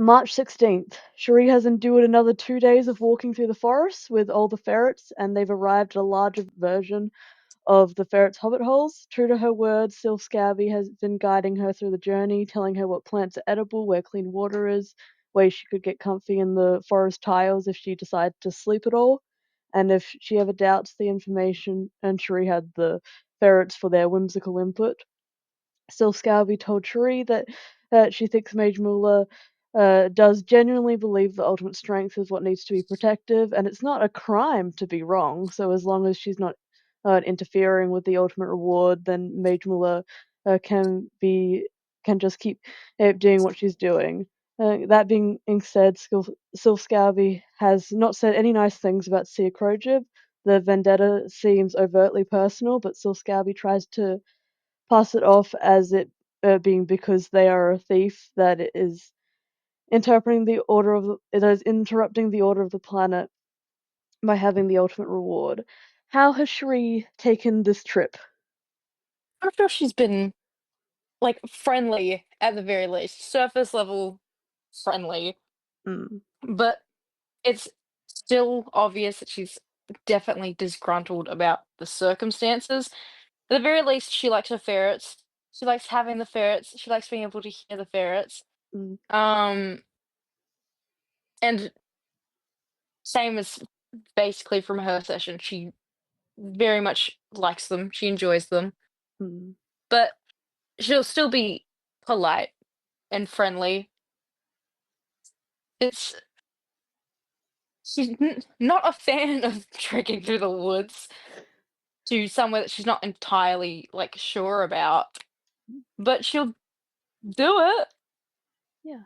March 16th. Cherie has endured another 2 days of walking through the forest with all the ferrets, and they've arrived at a larger version of the ferret's hobbit holes. True to her word, Sylph Scabby has been guiding her through the journey, telling her what plants are edible, where clean water is, ways she could get comfy in the forest tiles if she decided to sleep at all. And if she ever doubts the information, and Cherie had the ferrets for their whimsical input. Sylph Scalby told Cherie that she thinks Mage Muller does genuinely believe the ultimate strength is what needs to be protective, and it's not a crime to be wrong. So as long as she's not interfering with the ultimate reward, then Mage Muller can just keep doing what she's doing. That being said, Sylph Scalby has not said any nice things about Sia Krojib. The vendetta seems overtly personal, but Sylph Scalby tries to pass it off as it being because they are a thief that it is it is interrupting the order of the planet by having the ultimate reward. How has Shri taken this trip? I'm sure she's been like friendly at the very least, surface level friendly, Mm, but it's still obvious that she's definitely disgruntled about the circumstances. At the very least, she likes her ferrets. She likes having the ferrets. She likes being able to hear the ferrets. mm, Um, and same as basically from her session, she very much likes them. She enjoys them, mm. but she'll still be polite and friendly. It's she's not a fan of trekking through the woods to somewhere that she's not entirely like sure about, but she'll do it. Yeah,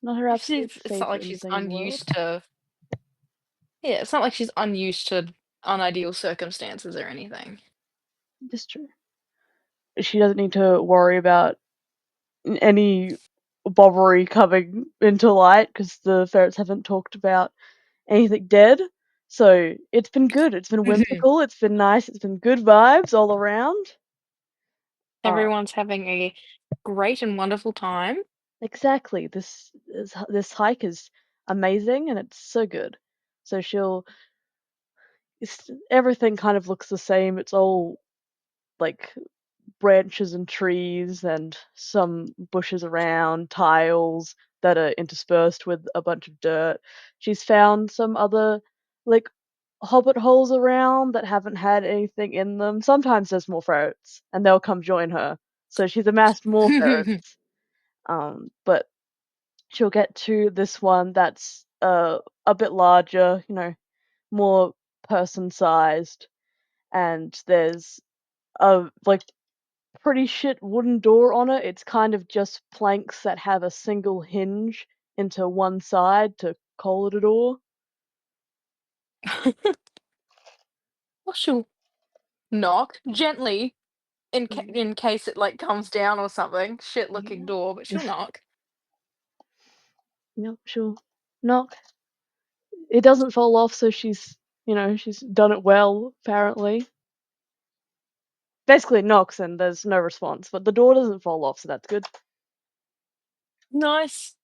not her absolute It's not like favorite in she's the world. unused to. Yeah, it's not like she's unused to unideal circumstances or anything. It's true. She doesn't need to worry about any bobbery coming into light because the ferrets haven't talked about anything dead. So it's been good. It's been whimsical. It's been nice. It's been good vibes all around. Uh, Everyone's having a great and wonderful time. exactly. This hike is amazing and it's so good. So everything kind of looks the same. It's all like branches and trees and some bushes around, tiles that are interspersed with a bunch of dirt. She's found some other like hobbit holes around that haven't had anything in them. Sometimes there's more ferrets and they'll come join her. So she's amassed more ferrets. But she'll get to this one that's a bit larger, more person sized, and there's a like pretty shit wooden door on it. It's kind of just planks that have a single hinge into one side to call it a door. Well, she'll knock gently Mm, in case it like comes down or something. Shit looking yeah. door, but she'll knock. Yep, she'll knock. It doesn't fall off, so she's done it well, apparently. Basically, it knocks and there's no response, but the door doesn't fall off, so that's good. Nice.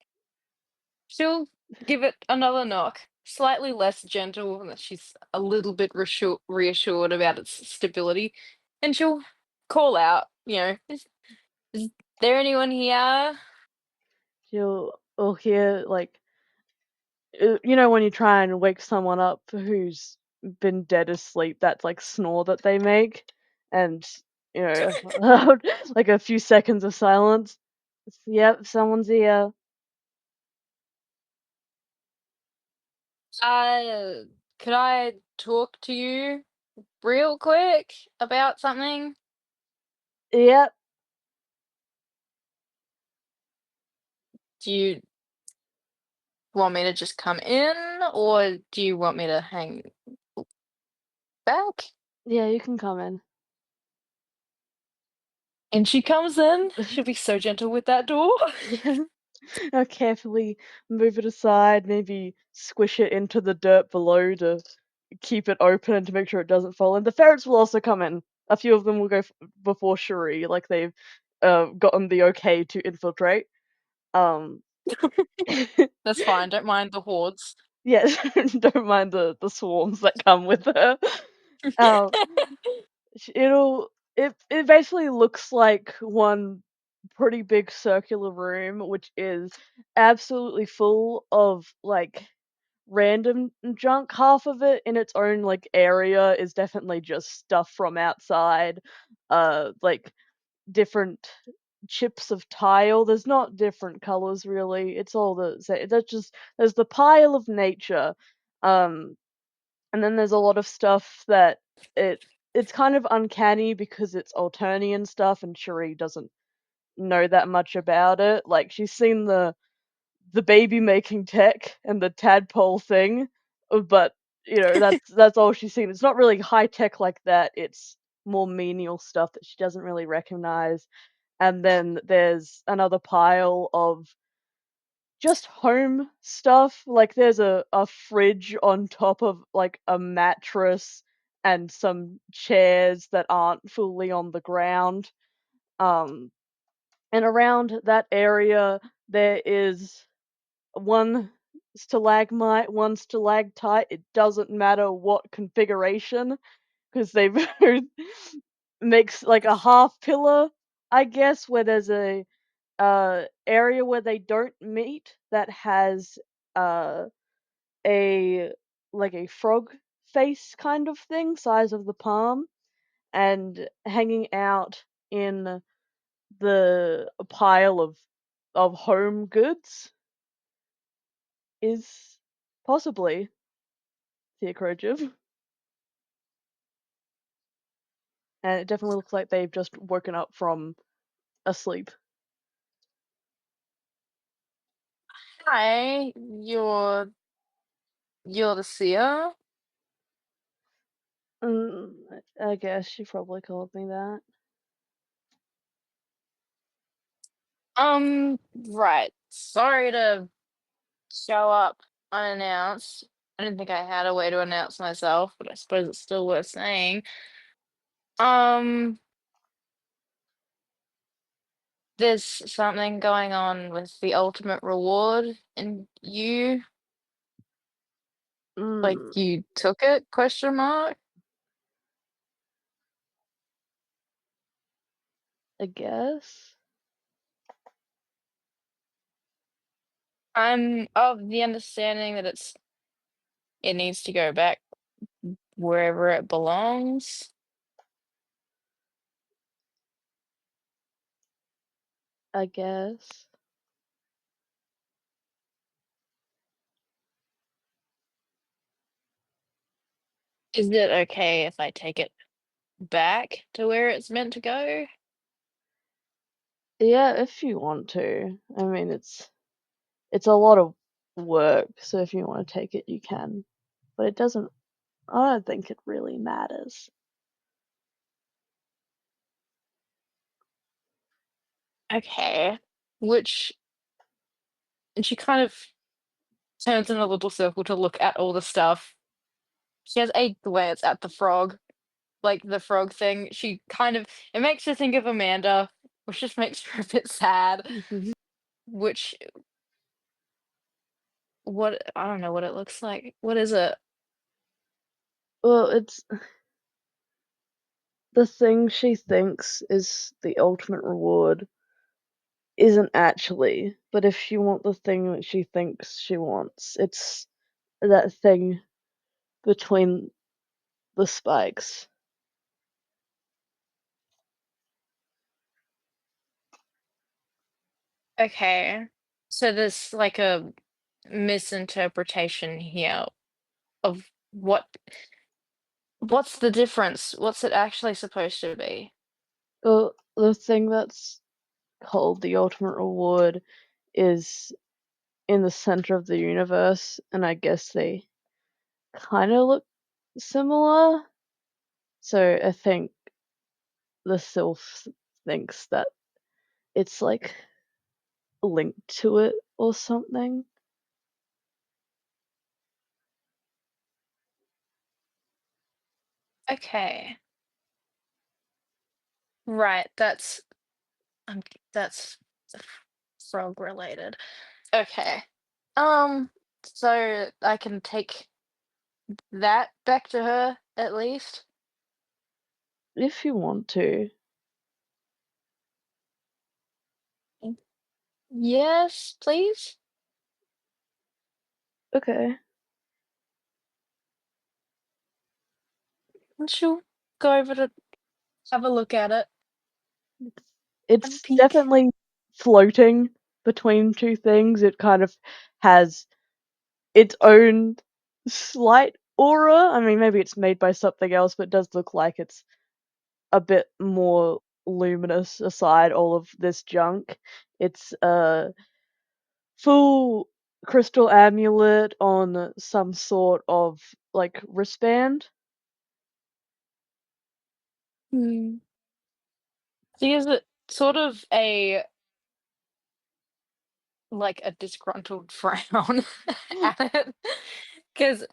She'll give it another knock, slightly less gentle, and that she's a little bit reassured about its stability, and she'll call out, is there anyone here? You'll hear like when you try and wake someone up who's been dead asleep, that like snore that they make, and you know, like a few seconds of silence. Yep, someone's here. Uh, could I talk to you real quick about something? Yep, Do you want me to just come in, or do you want me to hang back? yeah, you can come in. And she comes in. She'll be so gentle with that door. I'll carefully move it aside, maybe squish it into the dirt below to keep it open and to make sure it doesn't fall in. The ferrets will also come in. A few of them will go before Cherie, like they've gotten the okay to infiltrate. Um, That's fine, don't mind the hordes. Yes, don't mind the swarms that come with her. Um, it basically looks like one pretty big circular room, which is absolutely full of like random junk. Half of it in its own like area is definitely just stuff from outside. Like different chips of tile. There's not different colors really. It's all the same. That's just there's the pile of nature. Um and then there's a lot of stuff that it it's kind of uncanny because it's Alternian stuff and Cherie doesn't know that much about it. Like she's seen the baby making tech and the tadpole thing, but that's all she's seen. It's not really high tech like that. It's more menial stuff that she doesn't really recognize. And then there's another pile of just home stuff. Like there's a fridge on top of like a mattress and some chairs that aren't fully on the ground. Um, and around that area there is one stalagmite, one stalactite. It doesn't matter what configuration because they both makes like a half pillar, I guess, where there's a area where they don't meet that has uh a like a frog face kind of thing, size of the palm, and hanging out in the pile of home goods is possibly Theocrogiv. And it definitely looks like they've just woken up from asleep. Hi, you're the seer? Mm, I guess she probably called me that. Right. Sorry to show up unannounced. I didn't think I had a way to announce myself, but I suppose it's still worth saying. Um, there's something going on with the ultimate reward, and like, Mm, you took it? Question mark. I guess. I'm of the understanding that it needs to go back wherever it belongs. I guess. Is it okay if I take it back to where it's meant to go? Yeah, if you want to. I mean, it's a lot of work, so if you want to take it, you can. But it doesn't. I don't think it really matters. Okay. Which, and she kind of turns in a little circle to look at all the stuff. She has a glance at the frog, like the frog thing. She kind of, it makes her think of Amanda, which just makes her a bit sad. Which, what, I don't know what it looks like. What is it? Well, it's the thing she thinks is the ultimate reward isn't actually, but if she want the thing that she thinks she wants, it's that thing between the spikes. Okay. So there's like a misinterpretation here of what's the difference? What's it actually supposed to be? Well, the thing that's called the ultimate reward is in the center of the universe, and I guess they kind of look similar. So I think the sylph thinks that it's like linked to it or something. Okay. Right, that's frog related. Okay. So I can take that back to her at least. If you want to. Yes, please. Okay. And she'll go over to have a look at it. Have a It's peek. definitely floating between two things. It kind of has its own slight aura. I mean, maybe it's made by something else, but it does look like it's a bit more luminous aside all of this junk. It's a full crystal amulet on some sort of like wristband. Hmm. She has a sort of a like a disgruntled frown at it. Because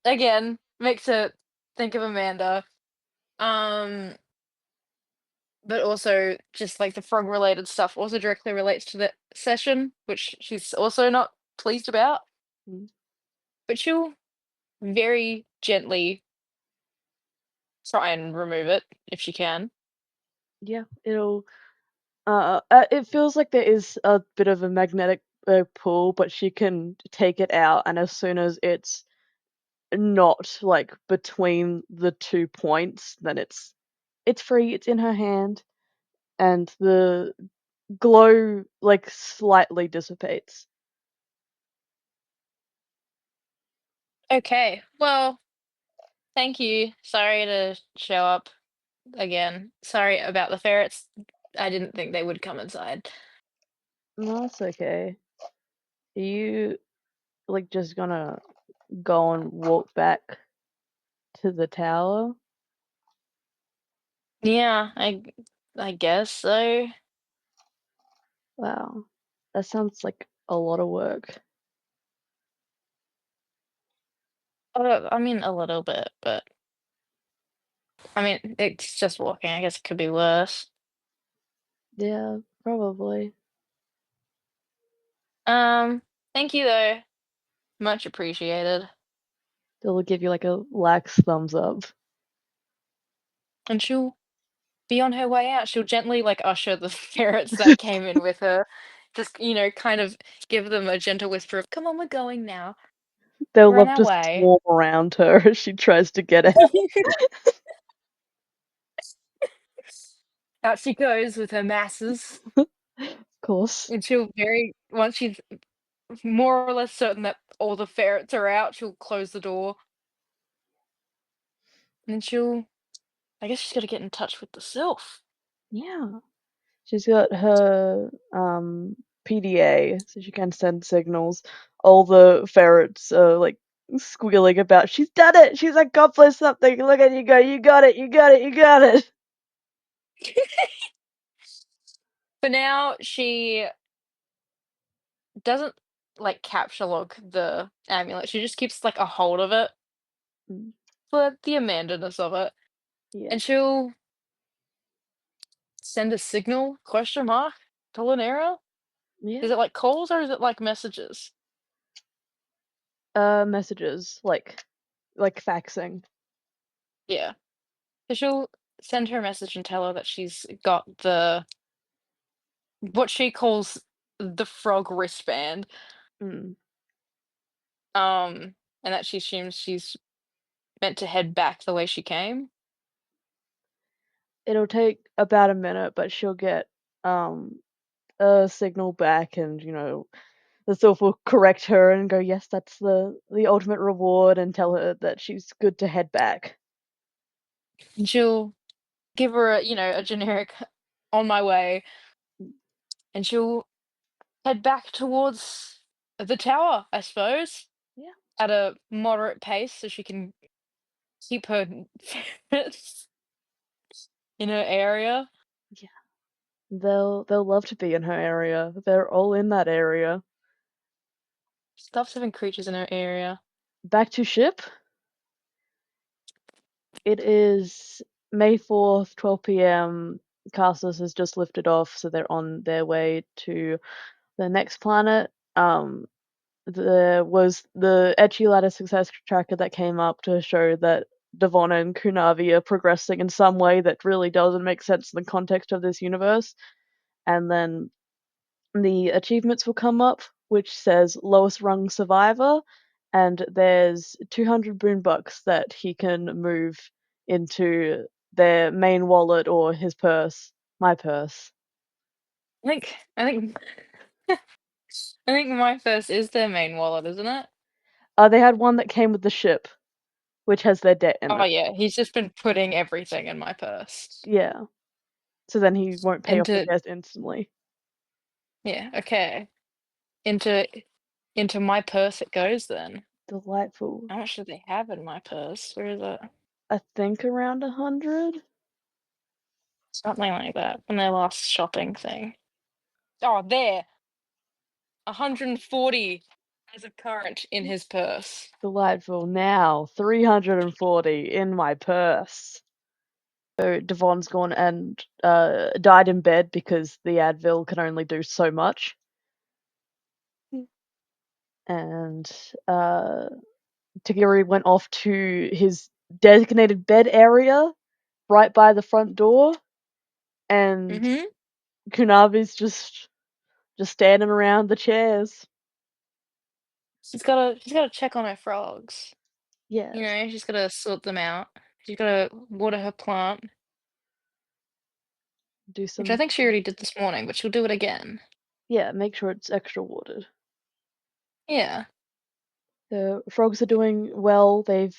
again, makes her think of Amanda. Um, but also just like the frog related stuff also directly relates to the session, which she's also not pleased about. Mm. But she'll very gently try and remove it if she can. Yeah, it feels like there is a bit of a magnetic pull, but she can take it out, and as soon as it's not like between the 2 points, then it's free, it's in her hand, and the glow like slightly dissipates. Okay. Well, thank you. Sorry to show up again. Sorry about the ferrets. I didn't think they would come inside. No, that's okay. Are you like just gonna go and walk back to the tower? Yeah, I guess so. Wow, that sounds like a lot of work. I mean a little bit, but I mean it's just walking. I guess it could be worse. Yeah, probably. Um, thank you though. Much appreciated. They'll give you like a lax thumbs up. And she'll be on her way out. She'll gently like usher the ferrets that came in with her. Just, kind of give them a gentle whisper of, come on, we're going now. They'll We're on love our to way. swarm around her as she tries to get out. Out she goes with her masses. Of course. And she'll once she's more or less certain that all the ferrets are out, she'll close the door. And then I guess she's got to get in touch with the sylph. Yeah. She's got her PDA, so she can send signals. All the ferrets are like squealing about, she's done it! She's accomplished something! Look at you go, you got it, you got it, you got it! For now, she doesn't like capture lock the amulet. She just keeps like a hold of it Mm, for the Amanda-ness of it. yeah, And she'll send a signal question mark to Linera. yeah. Is it like calls or is it like messages? Messages, like faxing. Yeah. So she'll send her a message and tell her that she's got the what she calls the frog wristband. Mm. And that she assumes she's meant to head back the way she came. It'll take about a minute, but she'll get a signal back, and the Sylph will correct her and go, yes, that's the ultimate reward, and tell her that she's good to head back. And she'll give her a generic on my way, and she'll head back towards the tower, I suppose, Yeah, at a moderate pace so she can keep her ferrets in her area. yeah. They'll love to be in her area. They're all in that area. Stuff's having creatures in her area. Back to ship. It is May 4th, 12 p.m. Carsus has just lifted off, so they're on their way to the next planet. um, there was the Etchy Ladder success tracker that came up to show that Dvon and Kunavi are progressing in some way that really doesn't make sense in the context of this universe. And then the achievements will come up, which says lowest rung survivor, and there's 200 boon bucks that he can move into their main wallet or his purse, my purse. I think I think my first is their main wallet, isn't it? They had one that came with the ship, which has their debt in Oh it. yeah, he's just been putting everything in my purse. Yeah, so then he won't pay off the Into debt instantly. yeah, okay. Into into my purse it goes then. Delightful. How much do they have in my purse? Where is it? I think around 100. Something like that. From their last shopping thing. Oh, there. 140 as of current in his purse. Delightful. Now 340 in my purse. So Devon's gone and died in bed because the Advil can only do so much. And Tagiri went off to his designated bed area right by the front door, and Mm-hmm. Kunavi's just standing around the chairs. She's gotta check on her frogs. You Yes, know, she's gotta sort them out. She's gotta water her plant, do which I some. think she already did this morning, but she'll do it again. Yeah, make sure it's extra watered. Yeah. The frogs are doing well. They've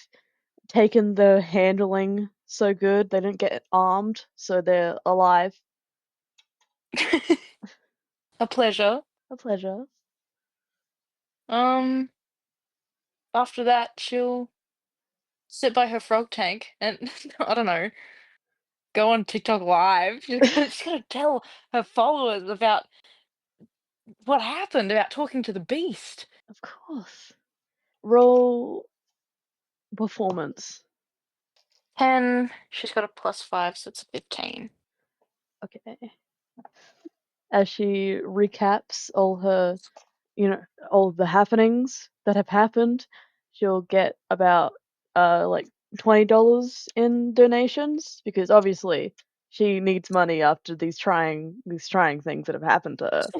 taken the handling so good. They didn't get armed, so they're alive. A pleasure. A pleasure. Um, after that, she'll sit by her frog tank and I don't know, go on TikTok live. She's gotta tell her followers about what happened, about talking to the beast. Of course. Roll performance. 10, she's got a +5, so it's a 15. Okay. As she recaps all her, all the happenings that have happened, she'll get about like $20 in donations because obviously she needs money after these trying things that have happened to her.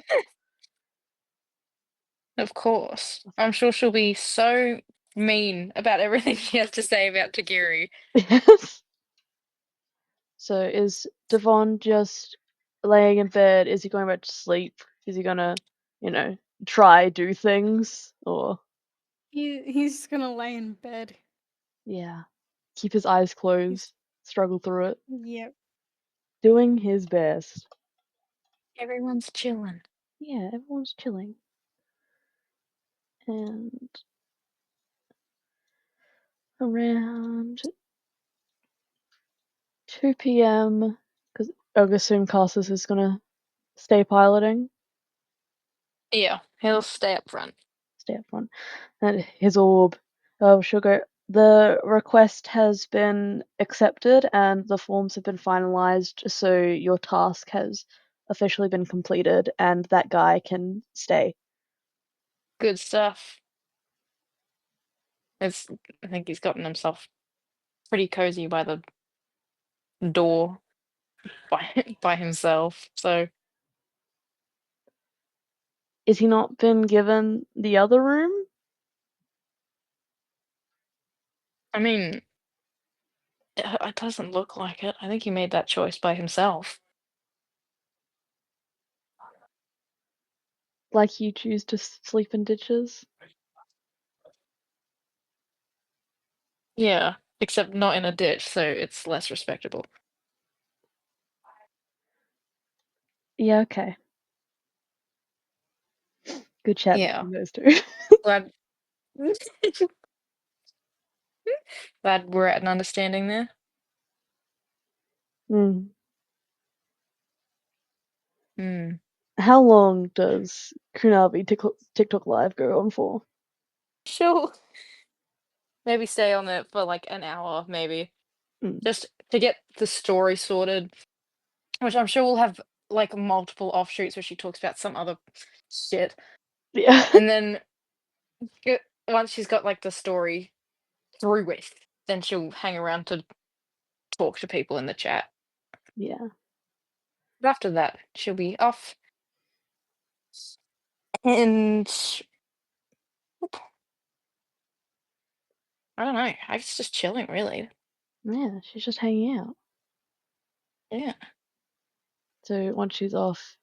Of course. I'm sure she'll be so mean about everything she has to say about Tagiri. Yes. So is Devon just laying in bed? Is he going back to sleep? Is he gonna, you know, try do things? Or He's just gonna lay in bed. yeah, keep his eyes He's closed, struggle through it, Yep. doing his best. Everyone's chilling. Yeah, everyone's chilling. And around 2 p.m., because I assume Carsus is gonna stay piloting, Yeah, he'll stay up front. stay up front. And his orb, oh, sugar. The request has been accepted and the forms have been finalized, so your task has officially been completed, and that guy can stay. Good stuff. It's, I think he's gotten himself pretty cozy by the door by himself. So, Is he not been given the other room? I mean, it doesn't look like it. I think he made that choice by himself. Like you choose to sleep in ditches? Yeah, except not in a ditch, so it's less respectable. Yeah, okay. Good chat Yeah, between those two. glad glad we're at an understanding there. Hmm. Hmm. How long does Kunavi TikTok Live go on for? She'll maybe stay on it for like an hour, maybe, Hmm. just to get the story sorted, which I'm sure will have like multiple offshoots where she talks about some other shit. Yeah. And then once she's got like the story through with, then she'll hang around to talk to people in the chat. Yeah. But after that, she'll be off. And I don't know. I guess just chilling, really. Yeah, she's just hanging out. Yeah. So once she's off,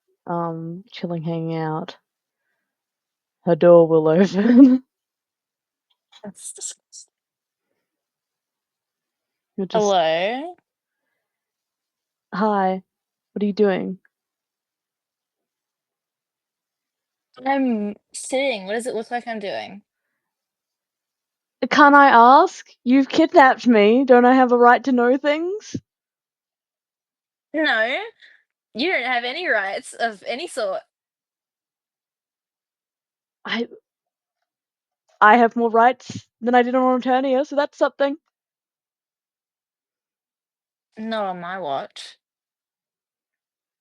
chilling, hanging out, her door will open. That's disgusting. You're just, Hello? hi, what are you doing? I'm sitting. What does it look like I'm doing? Can't I ask? You've kidnapped me. Don't I have a right to know things? No, you don't have any rights of any sort. I have more rights than I did on Eternia, so that's something. Not on my watch.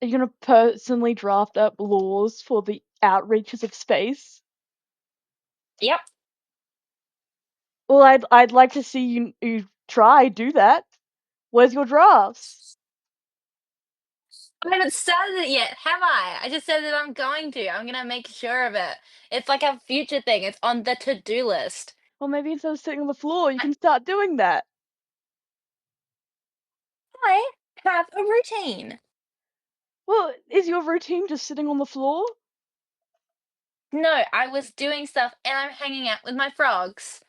Are you gonna personally draft up laws for the outreaches of space? Yep. Well, I'd like to see you do that. Where's your drafts? I haven't started it yet, have I? I just said that I'm going to. I'm gonna make sure of it. It's like a future thing. It's on the to-do list. Well, maybe instead of sitting on the floor, you can start doing that. I have a routine. Well, is your routine just sitting on the floor? No, I was doing stuff and I'm hanging out with my frogs.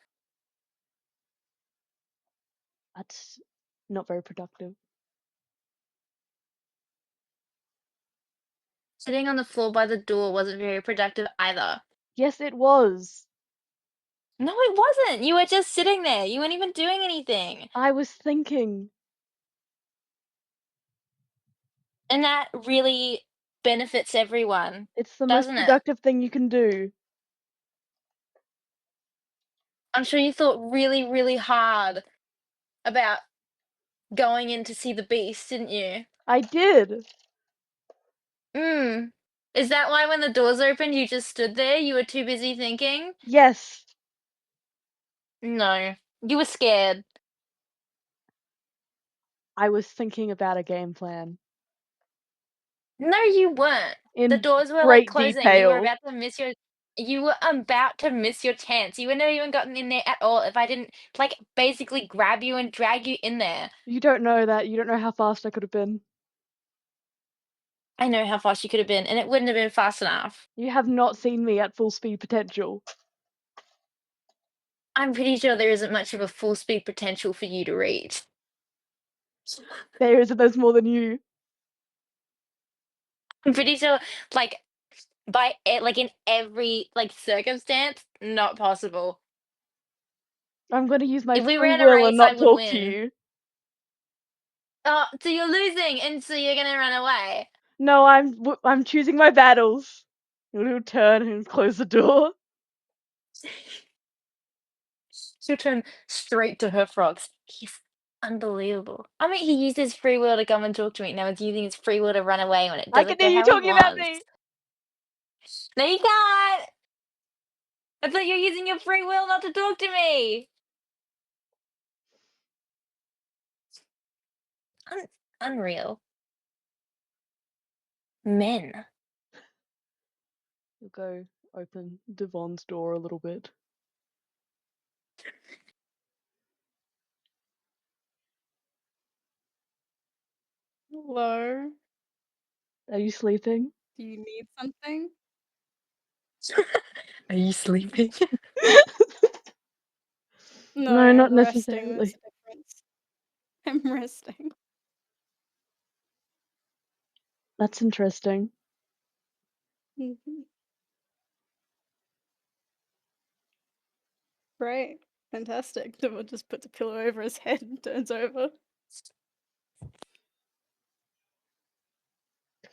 That's not very productive. Sitting on the floor by the door wasn't very productive either. Yes, it was. No, it wasn't. You were just sitting there. You weren't even doing anything. I was thinking. And that really benefits everyone, It's the most doesn't it? productive thing you can do. I'm sure you thought really, really hard about going in to see the beast, didn't you? I did. Mm. Is that why when the doors opened, you just stood there? You were too busy thinking? Yes, No. You were scared. I was thinking about a game plan No, you weren't. The in doors were like great closing. You were detail. about to miss your chance. You would not even gotten in there at all if I didn't like basically grab you and drag you in there. You don't know that. You don't know how fast I could have been. I know how fast you could have been, and it wouldn't have been fast enough. You have not seen me at full speed potential. I'm pretty sure there isn't much of a full speed potential for you to reach. There's more than you. I'm pretty sure, like, like in every like circumstance, not possible. I'm going to use my If we free ran a will and race, I not would talk to win. you. Oh, so you're losing, and so you're gonna run away. No, I'm choosing my battles. He'll turn and close the door. She'll turn straight to her frogs. He's unbelievable. I mean, he used his free will to come and talk to me. Now it's using his free will to run away when it I can doesn't go hear you how he talking about wants. me. No, you can't. I thought you were using your free will not to talk to me. Unreal. Men. You'll go open Dvon's door a little bit. Hello. Are you sleeping? Do you need something? Are you sleeping? No, No, not I'm resting. There's necessarily. a difference. I'm resting. That's interesting. Mhm. Great. Fantastic. Dvon just puts a pillow over his head and turns over.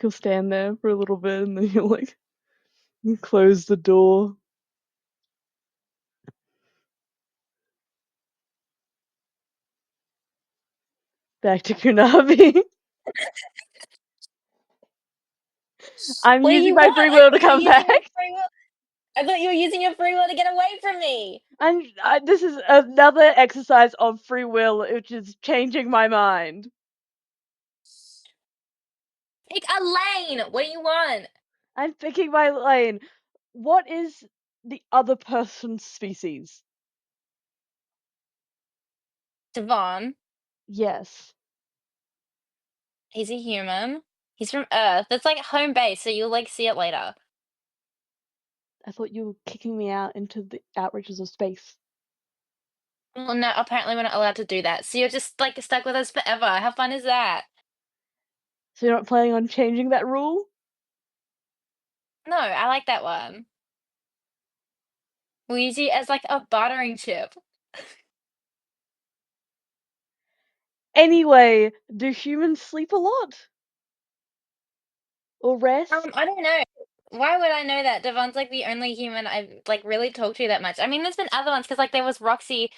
He'll stand there for a little bit and then he'll like close the door. Back to Kunavi. I'm What do using you my free want? will to You're come using your back. free will. I thought you were using your free will to get away from me. And this is another exercise of free will, which is changing my mind. Pick a lane. What do you want? I'm picking my lane. What is the other person's species? Dvon. Yes. He's a human. He's from Earth. That's like home base, so you'll like see it later. I thought you were kicking me out into the outreaches of space. Well, no, apparently we're not allowed to do that. So you're just like stuck with us forever. How fun is that? So you're not planning on changing that rule? No, I like that one. We'll use you as like a bartering chip. Anyway, do humans sleep a lot? Or rest? I don't know. Why would I know that? Devon's like the only human I've like really talked to that much. I mean, there's been other ones because like there was Roxy,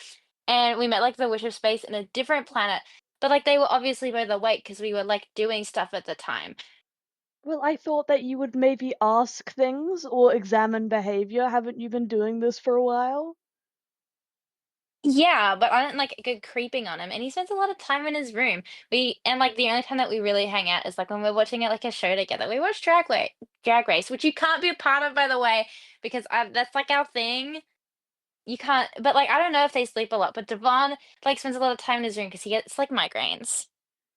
and we met like the Wish of Space in a different planet. But like they were obviously both awake because we were like doing stuff at the time. Well, I thought that you would maybe ask things or examine behavior. Haven't you been doing this for a while? Yeah, but I don't like go creeping on him, and he spends a lot of time in his room. Like the only time that we really hang out is like when we're watching it like a show together. We watch Drag Race, which you can't be a part of, by the way, because that's like our thing. You can't, but like I don't know if they sleep a lot, but Devon like spends a lot of time in his room because he gets like migraines.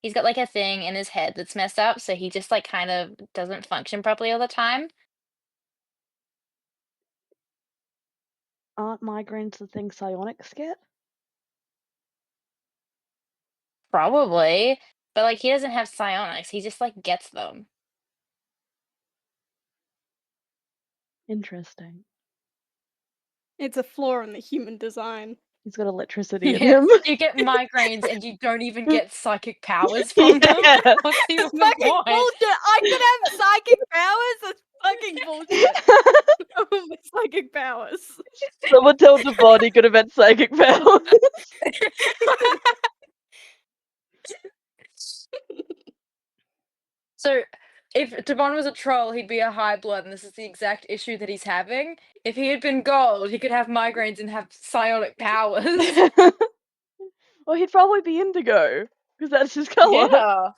He's got like a thing in his head that's messed up, so he just like kind of doesn't function properly all the time. Aren't migraines the thing psionics get? Probably, but like he doesn't have psionics. He just like gets them. Interesting. It's a flaw in the human design. He's got electricity in Yeah, him. you get migraines and you don't even get psychic powers from them. Yeah. What's even It's the fucking point? bullshit! I could have psychic powers? That's fucking bullshit. With psychic powers. Someone tell Dvon he could have had psychic powers. So, if Devon was a troll, he'd be a high blood, and this is the exact issue that he's having. If he had been gold, he could have migraines and have psionic powers. Well, he'd probably be indigo, because that's his colour. Yeah.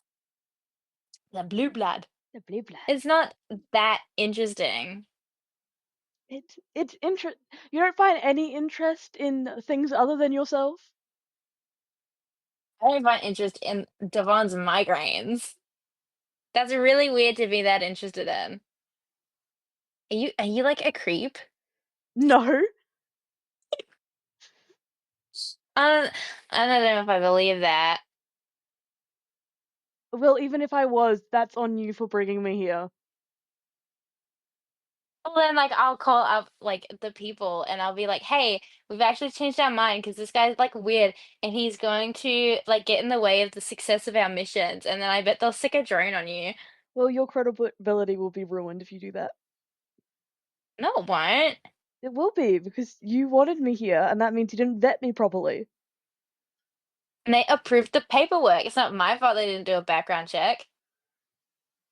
The blue blood. The blue blood. It's not that interesting. It's you don't find any interest in things other than yourself? I don't find interest in Devon's migraines. That's really weird to be that interested in. Are you like a creep? No. I I don't know if I believe that. Well, even if I was, that's on you for bringing me here. Well, then, like, I'll call up like the people, and I'll be like, "Hey, we've actually changed our mind because this guy's like weird, and he's going to like get in the way of the success of our missions." And then I bet they'll stick a drone on you. Well, your credibility will be ruined if you do that. No, it won't. It will be, because you wanted me here, and that means you didn't vet me properly. And they approved the paperwork. It's not my fault they didn't do a background check.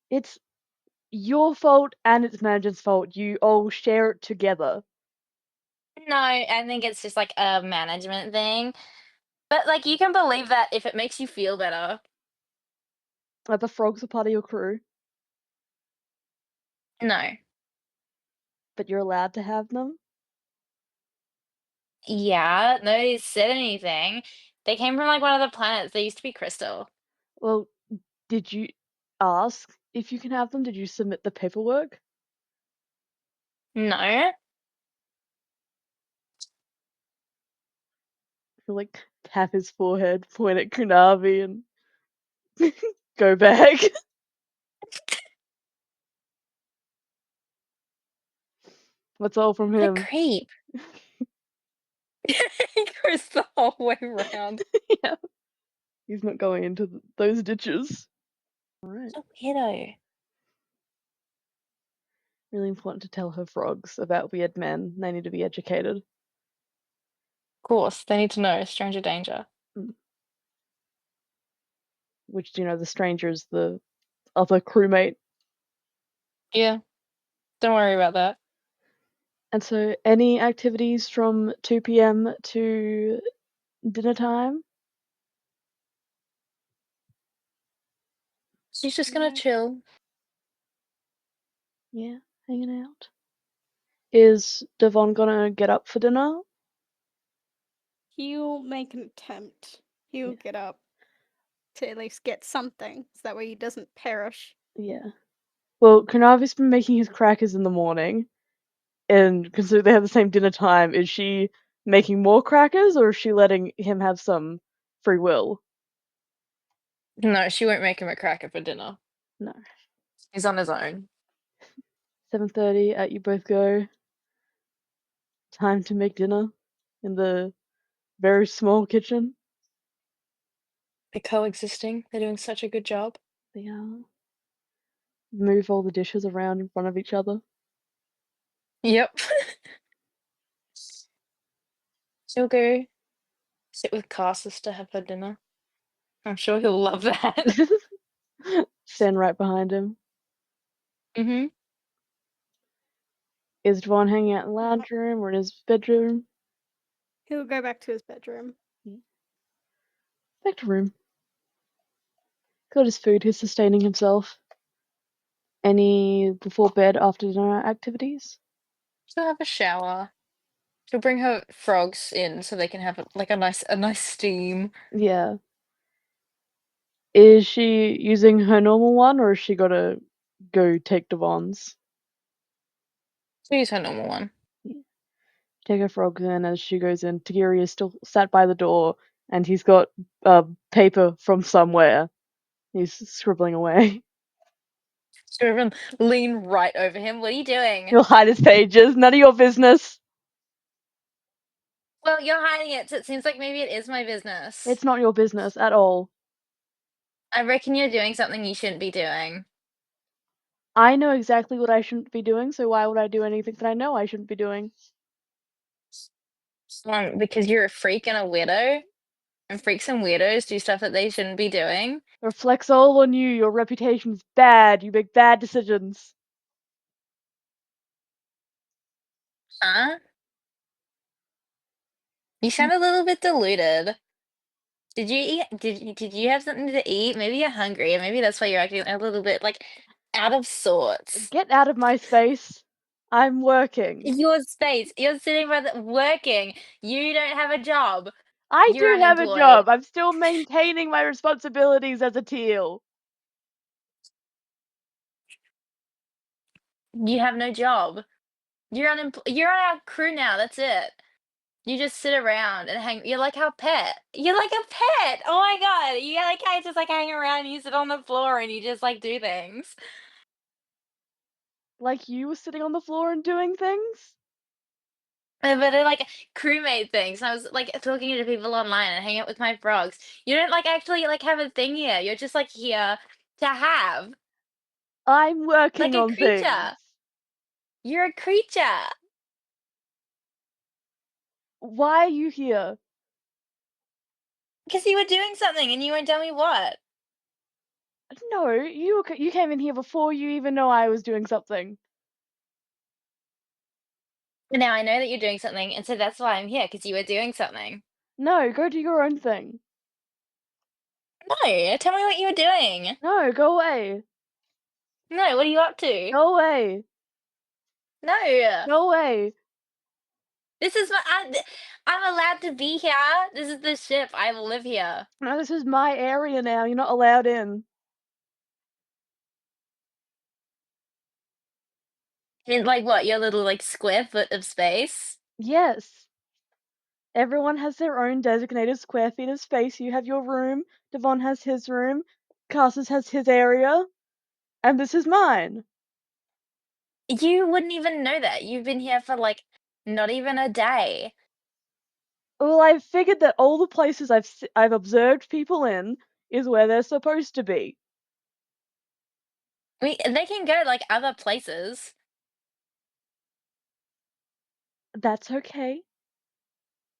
It's your fault and it's manager's fault. You all share it together. No, I think it's just like a management thing. But like, you can believe that if it makes you feel better. Like the frogs are part of your crew, No. but you're allowed to have them. Yeah, nobody said anything. They came from like one of the planets. They used to be crystal. Well, did you ask if you can have them? Did you submit the paperwork? No. He'll like tap his forehead, point at Kunavi, and go back. That's all from What a him. creep. He goes the whole way around. Yeah. He's not going into those ditches. Alright. So weirdo. Really important to tell her frogs about weird men. They need to be educated. Of course, they need to know stranger danger. Which, do you know, the stranger is the other crewmate. Yeah. Don't worry about that. And so, any activities from 2 p.m. to dinner time? She's just gonna No. chill. Yeah, hanging out. Is Dvon gonna get up for dinner? He'll make an attempt. He'll Yeah. get up to at least get something, so that way he doesn't perish. Yeah. Well, Kunavi's been making his crackers in the morning, and considering they have the same dinner time, is she making more crackers, or is she letting him have some free will? No, she won't make him a cracker for dinner. No. He's on his own. 7:30, out you both go. Time to make dinner in the very small kitchen. They're coexisting. They're doing such a good job. They move all the dishes around in front of each other. Yep. She'll go sit with Carsus to have her dinner. I'm sure he'll love that. Stand right behind him. Mm-hmm. Is Dvon hanging out in the lounge room or in his bedroom? He'll go back to his bedroom. Back to room. Got his food, he's sustaining himself. Any before bed, after dinner activities? She'll have a shower. She'll bring her frogs in so they can have like a nice steam. Yeah. Is she using her normal one or is she gotta go take Dvon's? She'll use her normal one. Take her frogs in as she goes in. Tagiri is still sat by the door and he's got paper from somewhere. He's scribbling away. So everyone lean right over him. What are you doing? He'll hide his pages. None of your business. Well, you're hiding it, so it seems like maybe it is my business. It's not your business at all. I reckon you're doing something you shouldn't be doing. I know exactly what I shouldn't be doing, so why would I do anything that I know I shouldn't be doing? Because you're a freak and a weirdo, and freaks and weirdos do stuff that they shouldn't be doing. It reflects all on you. Your reputation's bad. You make bad decisions. Huh? You sound a little bit deluded. Did you eat? Did you have something to eat? Maybe you're hungry, and maybe that's why you're acting a little bit like out of sorts. Get out of my space. I'm working. Your space. You're sitting by the working. You don't have a job. I You're do have a unemployed. job. I'm still maintaining my responsibilities as a teal. You have no job. You're unemployed. You're on our crew now. That's it. You just sit around and hang. You're like our pet. You're like a pet. Oh my god. You like I just like hang around. And you sit on the floor and you just like do things. Like you were sitting on the floor and doing things? But they're like crewmate things. I was like talking to people online and hang out with my frogs. You don't like actually like have a thing here. You're just like here to have I'm like working a on creature. things. You're a creature Why are you here? because you were doing something and you won't tell me what. No, you came in here before you even know I was doing something. Now I know that you're doing something, and so that's why I'm here because you were doing something. No, go do your own thing. No, tell me what you were doing. No, go away. No, what are you up to? Go away. No, Go away. this is my. I'm allowed to be here. This is the ship. I will live here. No, this is my area now. You're not allowed in. In like what? Your little like square foot of space. Yes. Everyone has their own designated square feet of space. You have your room. Dvon has his room. Carsus has his area. And this is mine. You wouldn't even know that. You've been here for like not even a day. Well, I figured that all the places I've observed people in is where they're supposed to be. They can go like other places. That's okay.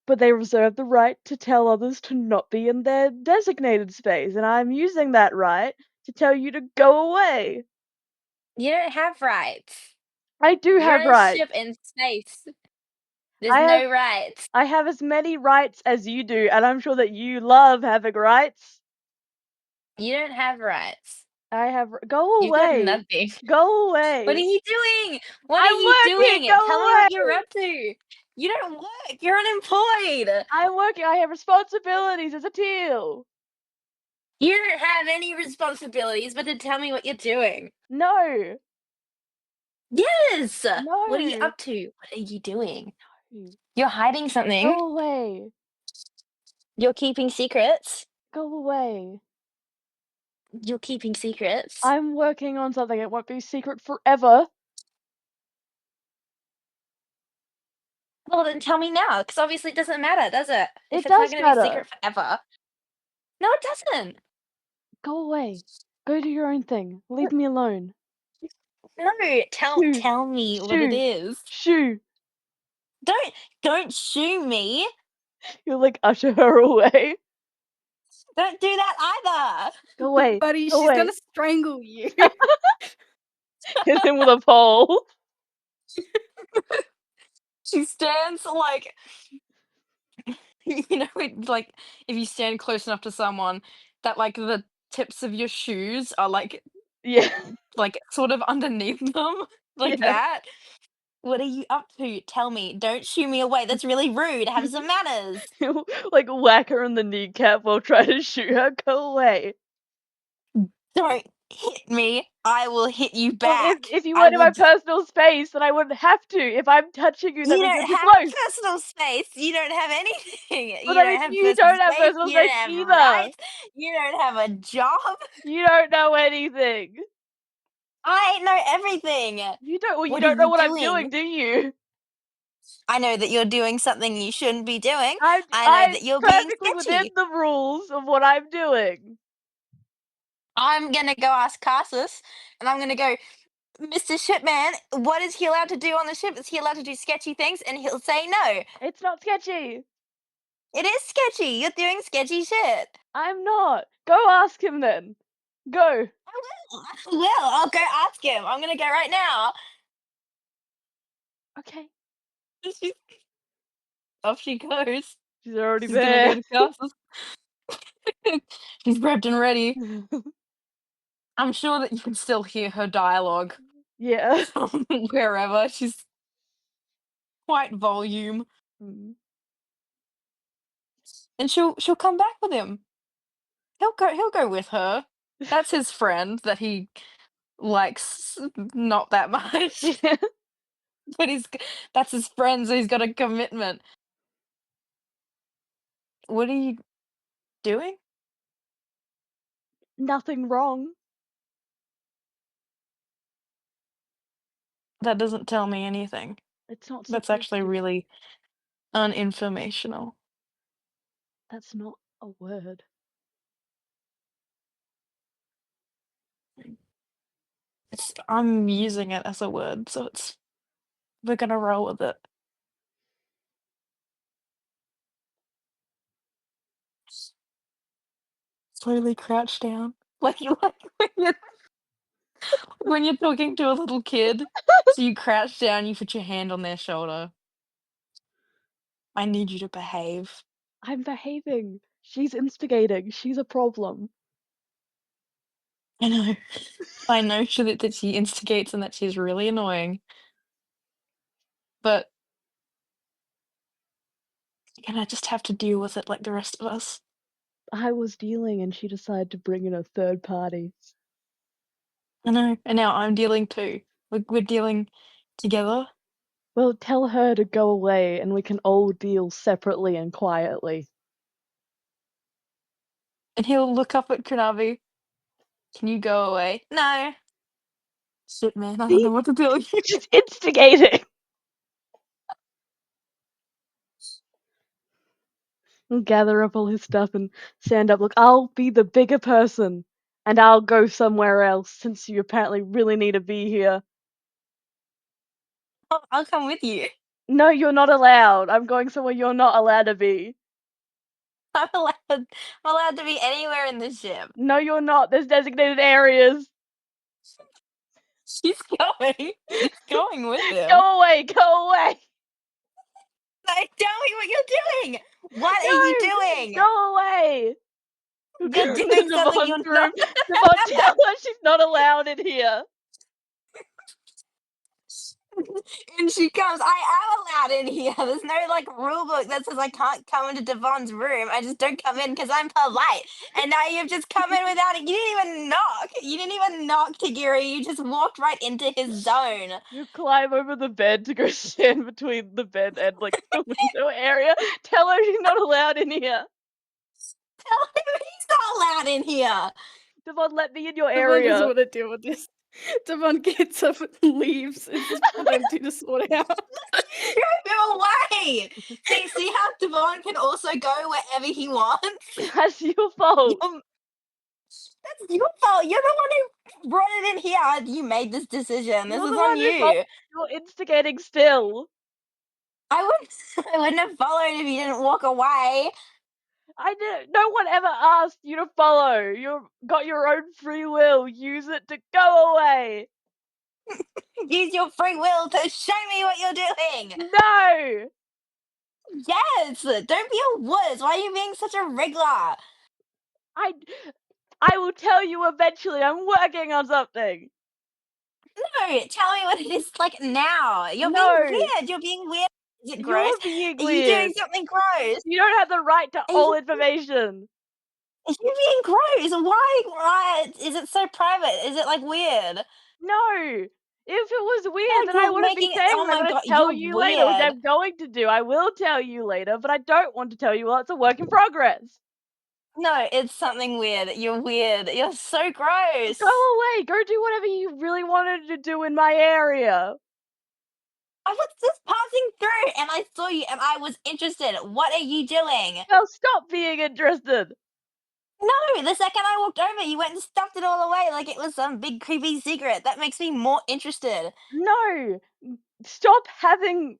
But they reserve the right to tell others to not be in their designated space, and I'm using that right to tell you to go away. You don't have rights. I do You're have in a rights. ship in space. There's I have no rights. I have as many rights as you do, and I'm sure that you love having rights. You don't have rights. I have. Go You've got away. nothing. Go What are away. you doing? What are I'm you working. doing? Go Tell me what you're away. up to. You don't work. You're unemployed. I'm working. I have responsibilities as a teal. You don't have any responsibilities but to tell me what you're doing. No. Yes. What are you No. up to? What are you doing? You're hiding something. Go away. You're keeping secrets. Go away. You're keeping secrets. I'm working on something. It won't be secret forever. Well, then tell me now, because obviously it doesn't matter, does it? If It it's not does going to be matter. secret forever. No, it doesn't. Go away. Go do your own thing. Leave me alone. No, Shoo. tell me what it Shoo. is. Shoo. Don't shoo me. You'll like usher her away. Don't do that either. Go away. Buddy, Go she's away. gonna strangle you. Hit him with a pole. She stands like you know, like if you stand close enough to someone that like the tips of your shoes are Yeah. like sort of underneath them, like Yeah. that. What are you up to? Tell me. Don't shoo me away. That's really rude. Have some manners. He'll like whack her in the kneecap while trying to shoot her. Go away. Don't hit me. I will hit you Well, back. if you I weren't in will. my personal space, then I wouldn't have to. If I'm touching you, that You means don't you're too have close. personal space. You don't have anything. But You that don't means have you personal don't have space. personal You don't space have either. rights. You don't have a job. You don't know anything. I know everything. You don't. Well, you What are don't know you what I'm doing, doing? do you? I know that you're doing something you shouldn't be doing. I know I'm that you're being perfectly within sketchy. the rules of what I'm doing. I'm gonna go ask Carsus, and I'm gonna go, Mr. Shipman, what is he allowed to do on the ship? Is he allowed to do sketchy things? And he'll say no. It's not sketchy. It is sketchy. You're doing sketchy shit. I'm not. Go ask him then. Go. I will. I will. I'll go ask him. I'm gonna go right now. Okay. She's- Off she goes. She's already She's gonna go there. to Carsus. She's prepped and ready. I'm sure that you can still hear her dialogue Yeah. from wherever. She's quite volume. Mm. And she'll come back with him. He'll go with her. That's his friend that he likes not that much. Yeah. But that's his friend, so he's got a commitment. What are you doing? Nothing wrong. That doesn't tell me anything. It's not That's supposed actually to. really uninformational. That's not a word. I'm using it as a word, so we're gonna roll with it. Slowly crouch down. Like when you're talking to a little kid. So you crouch down, you put your hand on their shoulder. I need you to behave. I'm behaving. She's instigating. She's a problem. I know. I know that she instigates and that she's really annoying. But you're gonna just have to deal with it like the rest of us. I was dealing and she decided to bring in a third party. I know. And now I'm dealing too. We're dealing together. Well, tell her to go away and we can all deal separately and quietly. And he'll look up at Kunavi. Can you go away? No. Shit, man. I don't know See? what to tell you. She's instigating! He'll gather up all his stuff and stand up. Look, I'll be the bigger person. And I'll go somewhere else since you apparently really need to be here. I'll come with you. No, you're not allowed. I'm going somewhere you're not allowed to be. I'm allowed to be anywhere in the ship. No, you're not. There's designated areas. She's going. She's going with him. Go away, go away. Like, tell me what you're doing. What are you No, doing? go away. We're You're going to doing something Dvon's you're not. room. Dvon, tell her she's not allowed in here. And she comes. I am allowed in here. There's no like rule book that says I can't come into Devon's room. I just don't come in because I'm polite. And now you've just come in without it. You didn't even knock. You didn't even knock, Tagiri. You just walked right into his zone. You climb over the bed to go stand between the bed and like the window area. Tell her she's not allowed in here. Tell him he's not allowed in here. Dvon, let me in your Dvon doesn't area. want to deal with this. Dvon gets up and leaves. It's just for them two to sort out. Drive him away. See how Devon can also go wherever he wants. That's your fault. That's your fault. You're the one who brought it in here. You made this decision. This You're is the on one who followed. you. You're instigating still. I wouldn't. I wouldn't have followed if you didn't walk away. I did. No one ever asked you to follow. You got your own free will. Use it to go away. Use your free will to show me what you're doing. No. Yes. Don't be a wuss. Why are you being such a wriggler? I will tell you eventually. I'm working on something. No, tell me what it is like now. You're being No. weird. You're being weird. Is it gross? You're being Are you doing weird. something gross? You don't have the right to Are all you, information. are you being gross? Why? Why is it so private? Is it like weird? No. If it was weird, No, then I you're wouldn't be making it. saying Oh that I'm my going to god, tell you're you later, which weird. I'm going to do. I will tell you later, but I don't want to tell you while it's a work in progress. No, it's something weird. You're weird. You're so gross. Go away. Go do whatever you really wanted to do in my area. I was just passing through and I saw you and I was interested. What are you doing? Well, stop being interested. No, the second I walked over, you went and stuffed it all away like it was some big creepy secret. That makes me more interested. No. Stop having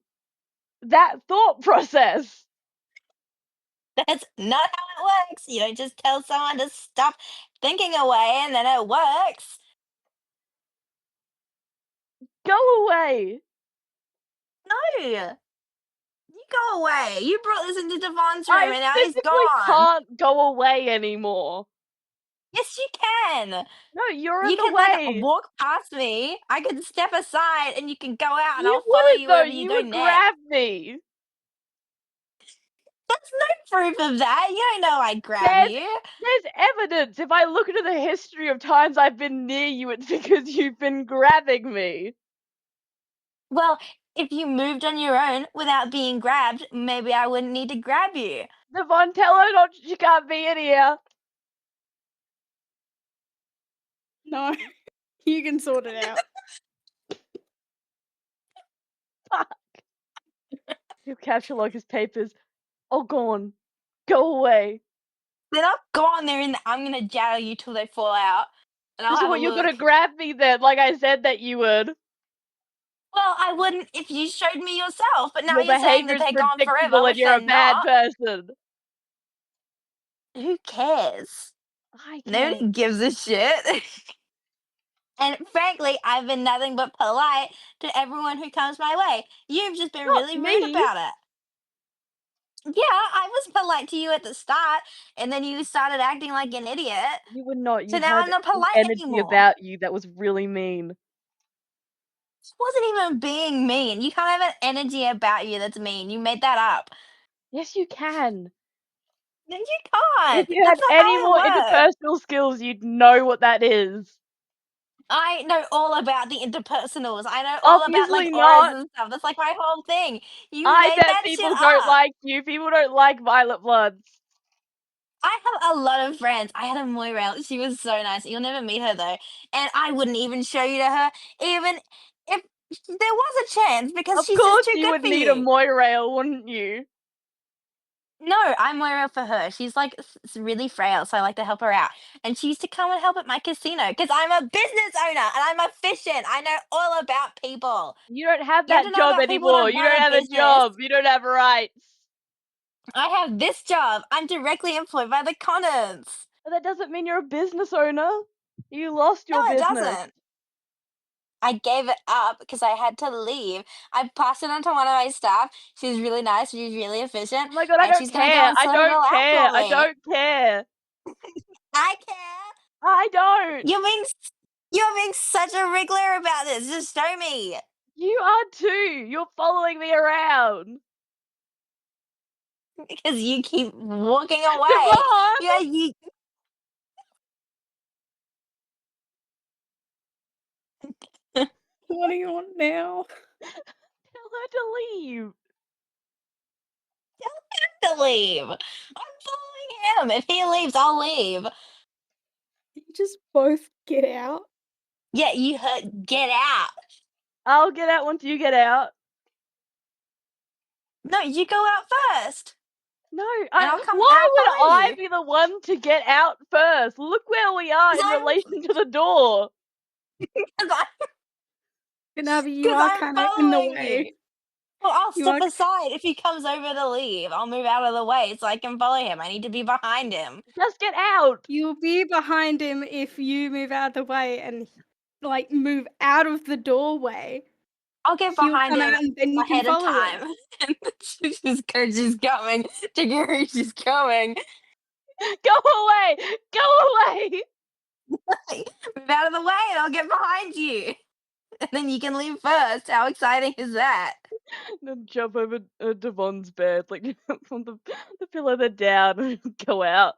that thought process. That's not how it works. You don't just tell someone to stop thinking away and then it works. Go away. No. You go away. You brought this into Devon's room I and now he's physically gone. can't go away anymore. Yes, you can. No, you're in You the can like way. walk past me. I can step aside and you can go out and You I'll follow wouldn't you though. wherever you You go would next. grab me. That's no proof of that. You don't know I'd grab There's you. there's evidence. If I look into the history of times I've been near you, it's because you've been grabbing me. Well, if you moved on your own without being grabbed, maybe I wouldn't need to grab you. Dvon, tell her not she can't be in here. No, you can sort it out. He'll capture like his papers. Oh, gone. Go away. They're not gone. They're in the, I'm gonna jail you till they fall out, and I'll So have a what? You're look. gonna grab me then, like I said that you would. Well, I wouldn't if you showed me yourself, but now Your you're saying that behavior's they're gone forever, predictable and which you're they're a bad not. person. Who cares? I care. Nobody gives a shit. And frankly, I've been nothing but polite to everyone who comes my way. You've just been Not really rude me. about it. Yeah, I was polite to you at the start, and then you started acting like an idiot. You were not. So You now had I'm not an polite energy anymore. about you that was really mean. It wasn't even being mean. You can't have an energy about you that's mean. You made that up. Yes, you can. No, you If can't. you had That's not any how more it works. interpersonal skills, you'd know what that is. I know all about the interpersonals. I know all about like Obviously auras not. and stuff. That's like my whole thing. You I made bet that shit people don't up. like you. People don't like Violet Bloods. I have a lot of friends. I had a Moira. She was so nice. You'll never meet her though, and I wouldn't even show you to her, even if there was a chance, because Of she's just course too you good would for meet a you. Moirail, wouldn't you? No, I'm Moira for her. She's like really frail, so I like to help her out. And she used to come and help at my casino because I'm a business owner and I'm efficient. I know all about people. You don't have You have that to know job about people anymore. that You run don't a have a business. job. You don't have rights. I have this job. I'm directly employed by the Connors. But that doesn't mean you're a business owner. You lost No, your it business. doesn't. I gave it up because I had to leave. I passed it on to one of my staff. She's really nice. She's really efficient. Oh my god, I And don't she's going to go care. and I sort it don't all out care. for I me. don't care. I care. I don't. You're being such a wriggler about this. Just show me. You are too. You're following me around. Because you keep walking away. Dvon! Yeah, you. What do you want now? Tell her to leave. To leave. I'm following him. If he leaves, I'll leave. You just both get out. Yeah, you heard. Get out. I'll get out once you get out. No, you go out first. No, I'll come why out would behind I you. be the one to get out first? Look where we are in relation to the door. Kunavi, you Because are I'm kind of in the following you. way. Well, I'll You step are. aside if he comes over to leave. I'll move out of the way so I can follow him. I need to be behind him. Just get out. You'll be behind him if you move out of the way and like move out of the doorway. I'll get He'll behind come him out and then you can ahead of follow him. time. And she's coming. Jiggery, she's coming. Go away. Go away. Move out of the way and I'll get behind you. And then you can leave first. How exciting is that? Then jump over Devon's bed, like from the pillow, then down and go out.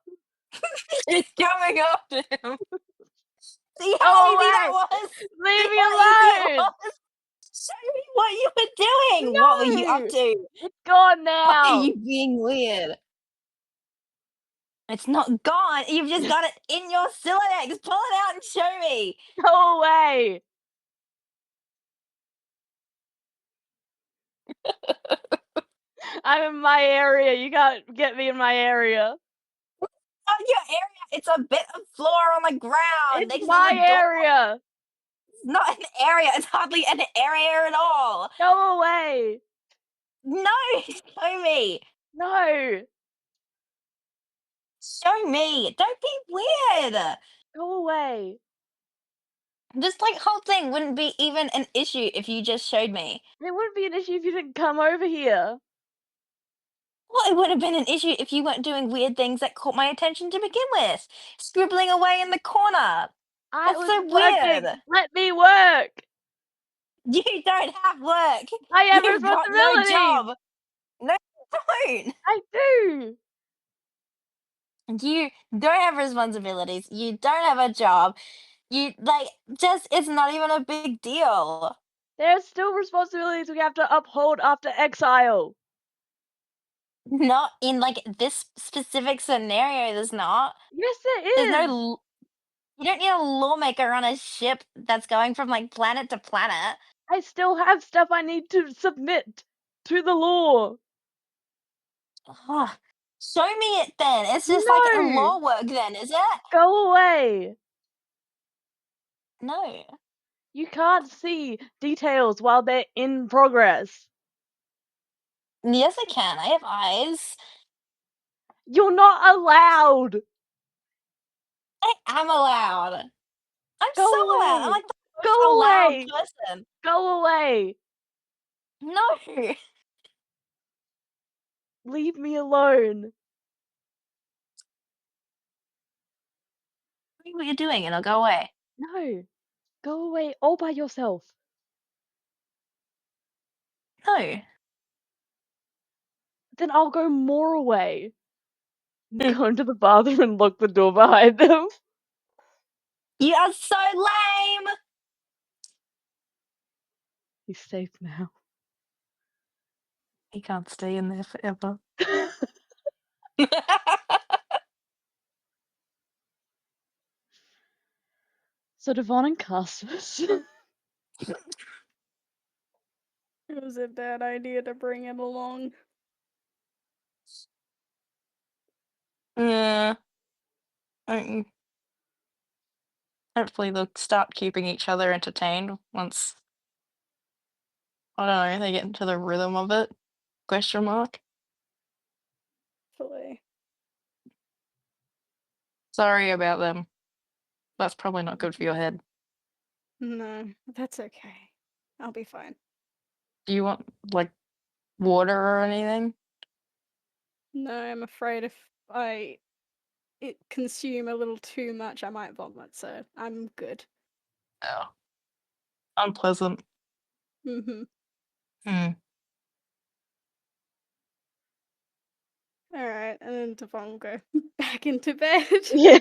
She's coming after him. See Go how easy that away. was? Leave See me how easy it alone. was? Show me what you were doing. What were you up No. to? It's gone Why are now. you being weird? It's not gone. You've just got it in your Silex. Pull it out and show me. Go away. I'm in my area. You can't get me in my area. Not your area. It's a bit of floor on the ground It's next to my the door. area. It's not an area. It's hardly an area at all. Go away. No, show me. No. Show me. Don't be weird. Go away. This like whole thing wouldn't be even an issue if you just showed me. It wouldn't be an issue if you didn't come over here. Well, it would have been an issue if you weren't doing weird things that caught my attention to begin with. Scribbling away in the corner. I That's was so working. weird. Let me work. You don't have work. I have You've got no responsibilities. job. No, you don't. I do. You don't have responsibilities. You don't have a job. You like just it's not even a big deal. There's still responsibilities we have to uphold after exile. Not in like this specific scenario. There's not. Yes, There's there no. is. You don't need a lawmaker on a ship that's going from like planet to planet. I still have stuff I need to submit to the law. Ugh. Show me it then. It's just like a No. law work then, is it? Go away. No. You can't see details while they're in progress. Yes, I can. I have eyes. You're not allowed. I am allowed. I'm so Go allowed. I'm away. like the most Go allowed away. person. Go away. No. Leave me alone. Tell me what you're doing and I'll go away. No. Go away all by yourself. No. Then I'll go more away. Go into the bathroom and lock the door behind them. You are so lame. He's safe now. He can't stay in there forever. So Dvon and Carsus. It was a bad idea to bring it along. Yeah. Hopefully they'll start keeping each other entertained once, I don't know, they get into the rhythm of it. Question mark. Hopefully. Sorry about them. That's probably not good for your head. No, that's okay. I'll be fine. Do you want like water or anything? No, I'm afraid if I consume a little too much, I might vomit, so I'm good. Oh, unpleasant. Mm-hmm. Hmm. Alright, and then Dvon will go back into bed. Yeah,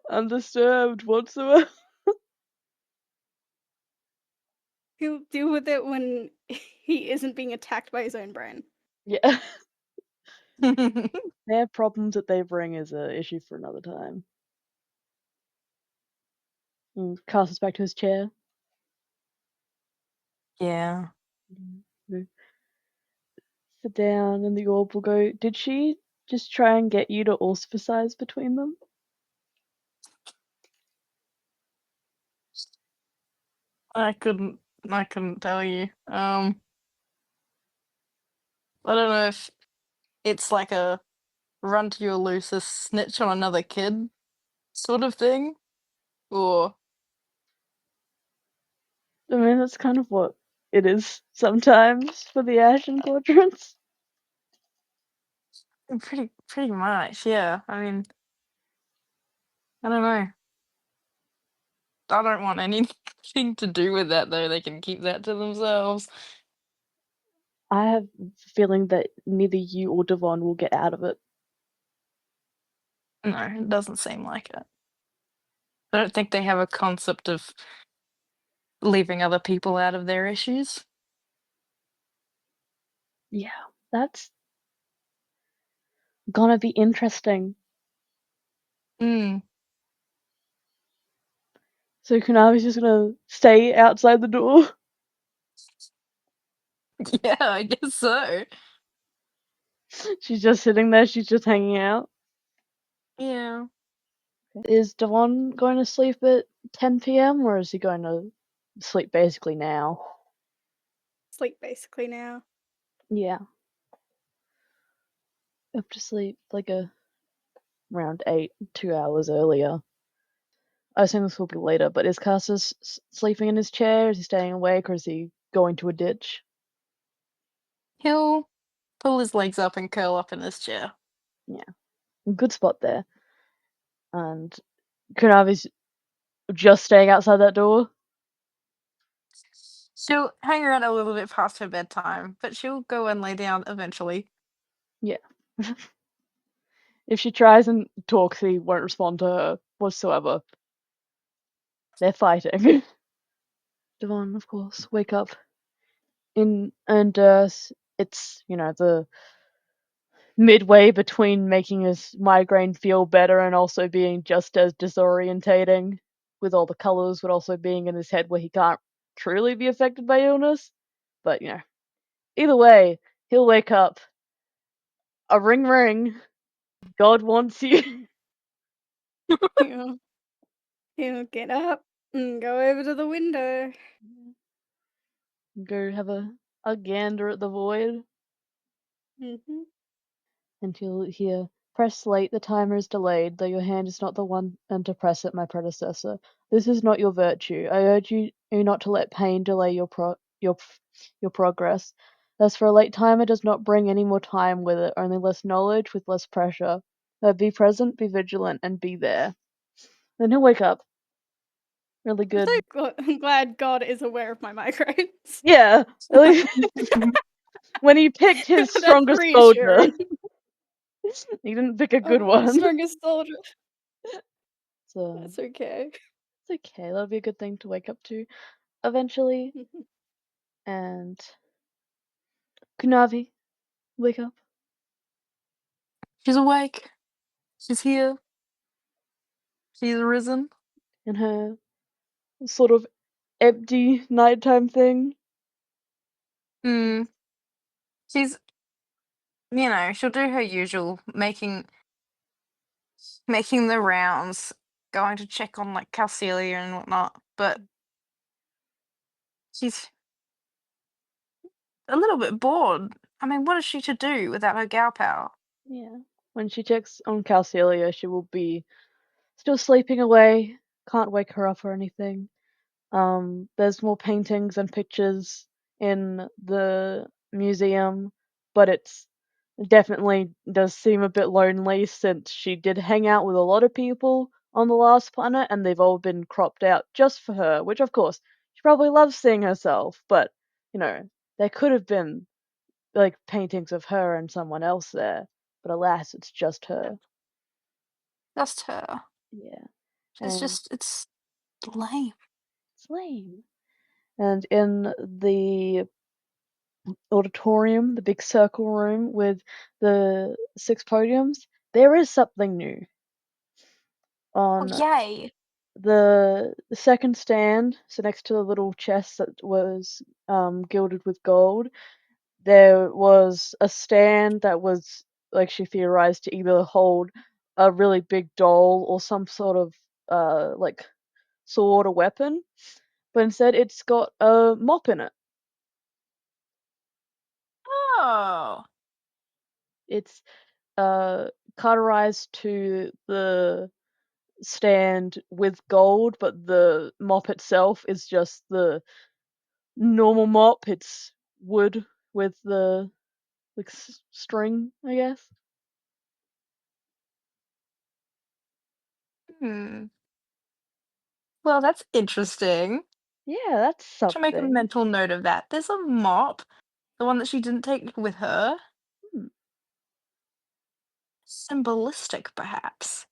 undisturbed whatsoever. He'll deal with it when he isn't being attacked by his own brain. Yeah. Their problems that they bring is an issue for another time. Carsus back to his chair. Yeah. Sit down, and the orb will go, did she just try and get you to ostracize between them? I couldn't tell you. I don't know if it's like a run to your loosest snitch on another kid sort of thing, or I mean, that's kind of what it is sometimes for the Ashen Quadrants. pretty much, yeah. I mean, I don't know. I don't want anything to do with that though. They can keep that to themselves. I have a feeling that neither you or Dvon will get out of it. No, it doesn't seem like it. I don't think they have a concept of leaving other people out of their issues. Yeah, that's gonna be interesting. Mm. So Kunavi's just gonna stay outside the door. Yeah, I guess so. She's just sitting there, she's just hanging out. Yeah. Is Dvon going to sleep at 10 p.m. or is he going to sleep basically now? Sleep basically now. Yeah. Up to sleep like around 8, 2 hours earlier. I assume this will be later, but is Carsus sleeping in his chair? Is he staying awake or is he going to a ditch? He'll pull his legs up and curl up in his chair. Yeah. Good spot there. And Kunavi's just staying outside that door. She'll hang around a little bit past her bedtime, but she'll go and lay down eventually. Yeah. If she tries and talks, he won't respond to her whatsoever. They're fighting. Dvon, of course, wake up. In Derse, it's, the midway between making his migraine feel better and also being just as disorientating, with all the colours, but also being in his head where he can't truly be affected by illness. But, either way, he'll wake up. A ring ring. God wants you. He'll get up and go over to the window. Go have a gander at the void. Mm-hmm. And you'll hear, press slate, the timer is delayed, though your hand is not the one and to press it, my predecessor. This is not your virtue. I urge you not to let pain delay your progress. As for a late timer does not bring any more time with it, only less knowledge with less pressure. Be present, be vigilant, and be there. Then he'll wake up. Really good. I'm glad God is aware of my migraines. Yeah. When he picked his That's strongest soldier, reassuring. he didn't pick a good Oh, one. strongest soldier. So That's okay. it's okay. That'll be a good thing to wake up to eventually. And Kunavi, wake up. She's awake. She's here. She's risen. In her sort of empty nighttime thing. Hmm. She's, she'll do her usual, making the rounds, going to check on like Calcelia and whatnot. But she's a little bit bored. I mean, what is she to do without her gal power? Yeah. When she checks on Calcelia, she will be still sleeping away. Can't wake her up or anything. There's more paintings and pictures in the museum, but it's definitely does seem a bit lonely since she did hang out with a lot of people on the last planet and they've all been cropped out just for her, which of course she probably loves seeing herself, but there could have been like paintings of her and someone else there, but alas, it's just her. Just her. Yeah, It's and just, it's lame. it's lame. And in the auditorium, the big circle room with the 6 podiums, there is something new. Oh, On yay. the second stand, so next to the little chest that was gilded with gold, there was a stand that was, like she theorized, to either hold a really big doll or some sort of like sword or weapon, but instead it's got a mop in it. Oh. It's cauterized to the stand with gold, but the mop itself is just the normal mop. It's wood with the like string, I guess. Hmm. Well, that's interesting. Yeah, that's Should make a something. mental note of that. There's a mop, the one that she didn't take with her. Hmm. Symbolistic, perhaps,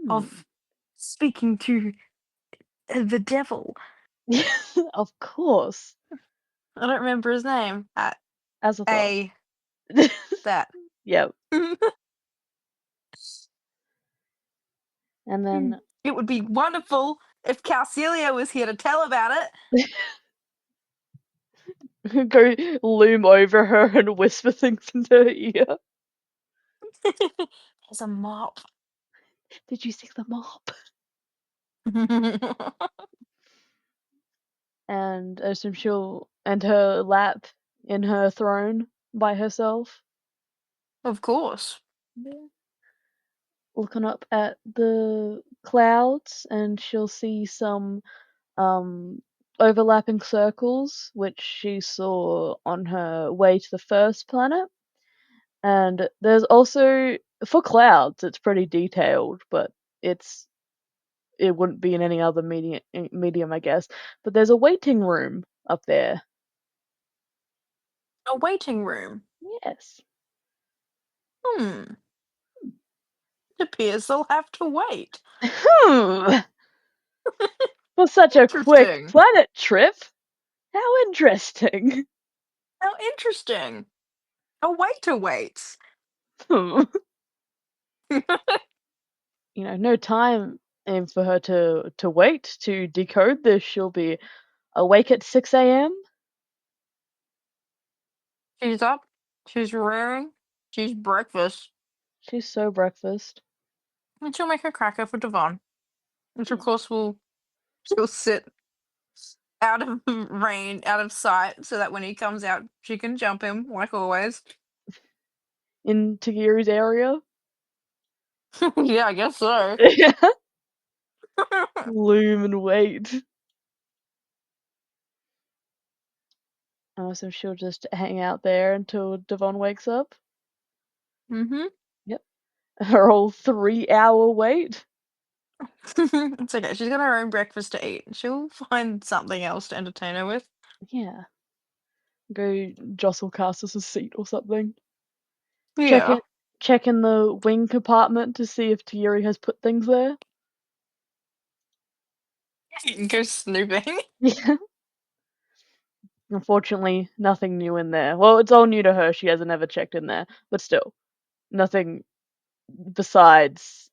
Hmm. of speaking to the devil. Of course. I don't remember his name. Azathoth. That. Yep. And then It would be wonderful if Calcelia was here to tell about it. go loom over her and whisper things into her ear. There's a mop. Did you see the mop? And I assume she'll end her lap in her throne by herself. Of course. Yeah. Looking up at the clouds, and she'll see some overlapping circles, which she saw on her way to the first planet. And there's also, for clouds, it's pretty detailed, but it wouldn't be in any other medium, I guess. But there's a waiting room up there. A waiting room. Yes. It appears they'll have to wait. For such a quick Interesting. planet trip. How interesting. How interesting. A waiter waits. No time for her to wait to decode this. She'll be awake at 6 a.m. She's up. She's raring. She's breakfast. She's so breakfast. And she'll make a cracker for Dvon. Which of Yeah. course she'll sit out of rain, out of sight, so that when he comes out she can jump him, like always. In Tagiri's area. Yeah, I guess so. Loom and wait. So she'll just hang out there until Dvon wakes up. Mm-hmm. Yep. Her whole 3-hour wait. It's okay. She's got her own breakfast to eat. She'll find something else to entertain her with. Yeah. Go jostle Carsus's seat or something. Yeah. Check in the wing compartment to see if Tagiri has put things there. Go snooping. Yeah. Unfortunately, nothing new in there. Well, it's all new to her. She hasn't ever checked in there, but still, nothing besides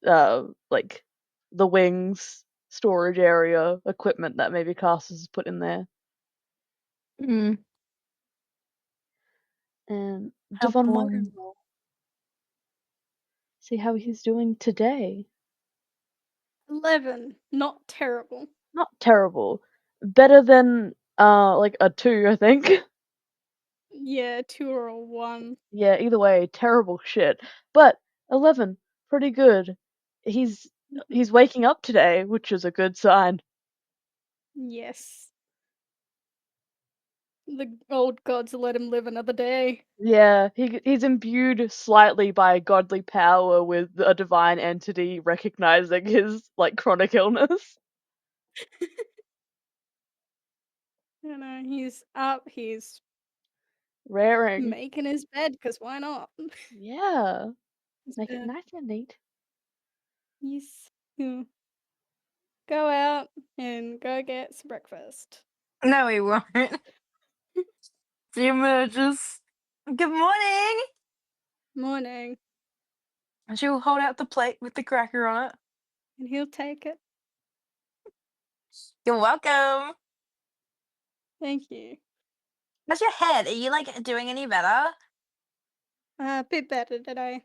like the wings, storage area, equipment that maybe Carsus has put in there. Mm, And how Dvon might as boring. well see how he's doing today. 11. Not terrible. Not terrible. Better than like a 2, I think. Yeah, 2 or a 1. Yeah, either way, terrible shit. But 11, pretty good. He's He's waking up today, which is a good sign. Yes. The old gods let him live another day. Yeah, he's imbued slightly by godly power with a divine entity recognizing his chronic illness. You know, he's up, he's Raring. making his bed, because why not? Yeah. His Make it bed. nice and neat. He's go out and go get some breakfast. No, he won't. He emerges. Good morning. Morning. And she'll hold out the plate with the cracker on it. And he'll take it. You're welcome. Thank you. How's your head? Are you doing any better? A bit better today.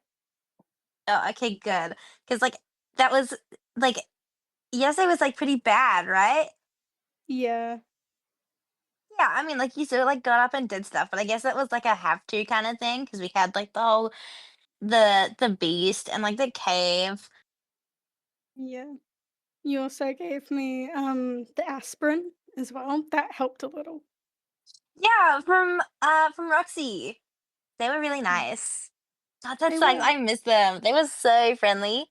Oh, okay, good. Because that was yesterday was pretty bad, right? Yeah. Yeah, I mean, you sort of got up and did stuff, but I guess that was a have to kind of thing because we had the whole the beast and the cave. Yeah. You also gave me the aspirin as well. That helped a little. Yeah, from Roxy. They were really nice. God, that They sucks. were. I miss them. They were so friendly.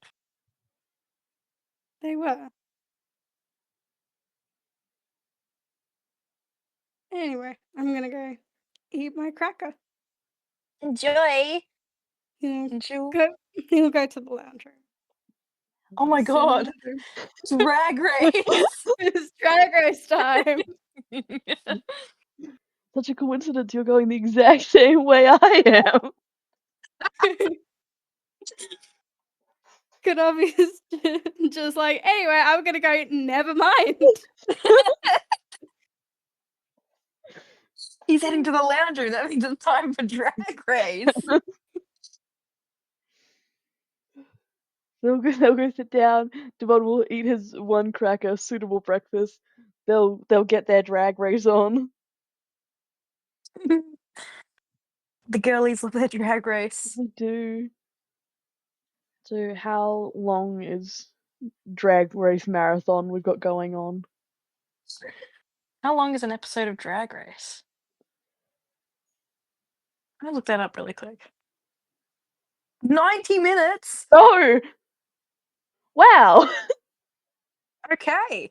They were. Anyway, I'm gonna go eat my cracker. Enjoy. He'll And you. go he'll go to the lounge room. Oh my See you god. later. Drag race. It's drag race time. Such a coincidence you're going the exact same way I am. Kunavi is just anyway, I'm gonna go, never mind. He's heading to the lounge room. That means it's time for drag race. They'll go sit down. Dvon will eat his one cracker, suitable breakfast. They'll get their drag race on. The girlies love their drag race. They do. So how long is drag race marathon we've got going on? How long is an episode of Drag Race? I'm gonna look that up really quick. 90 minutes? Oh! Wow! Okay.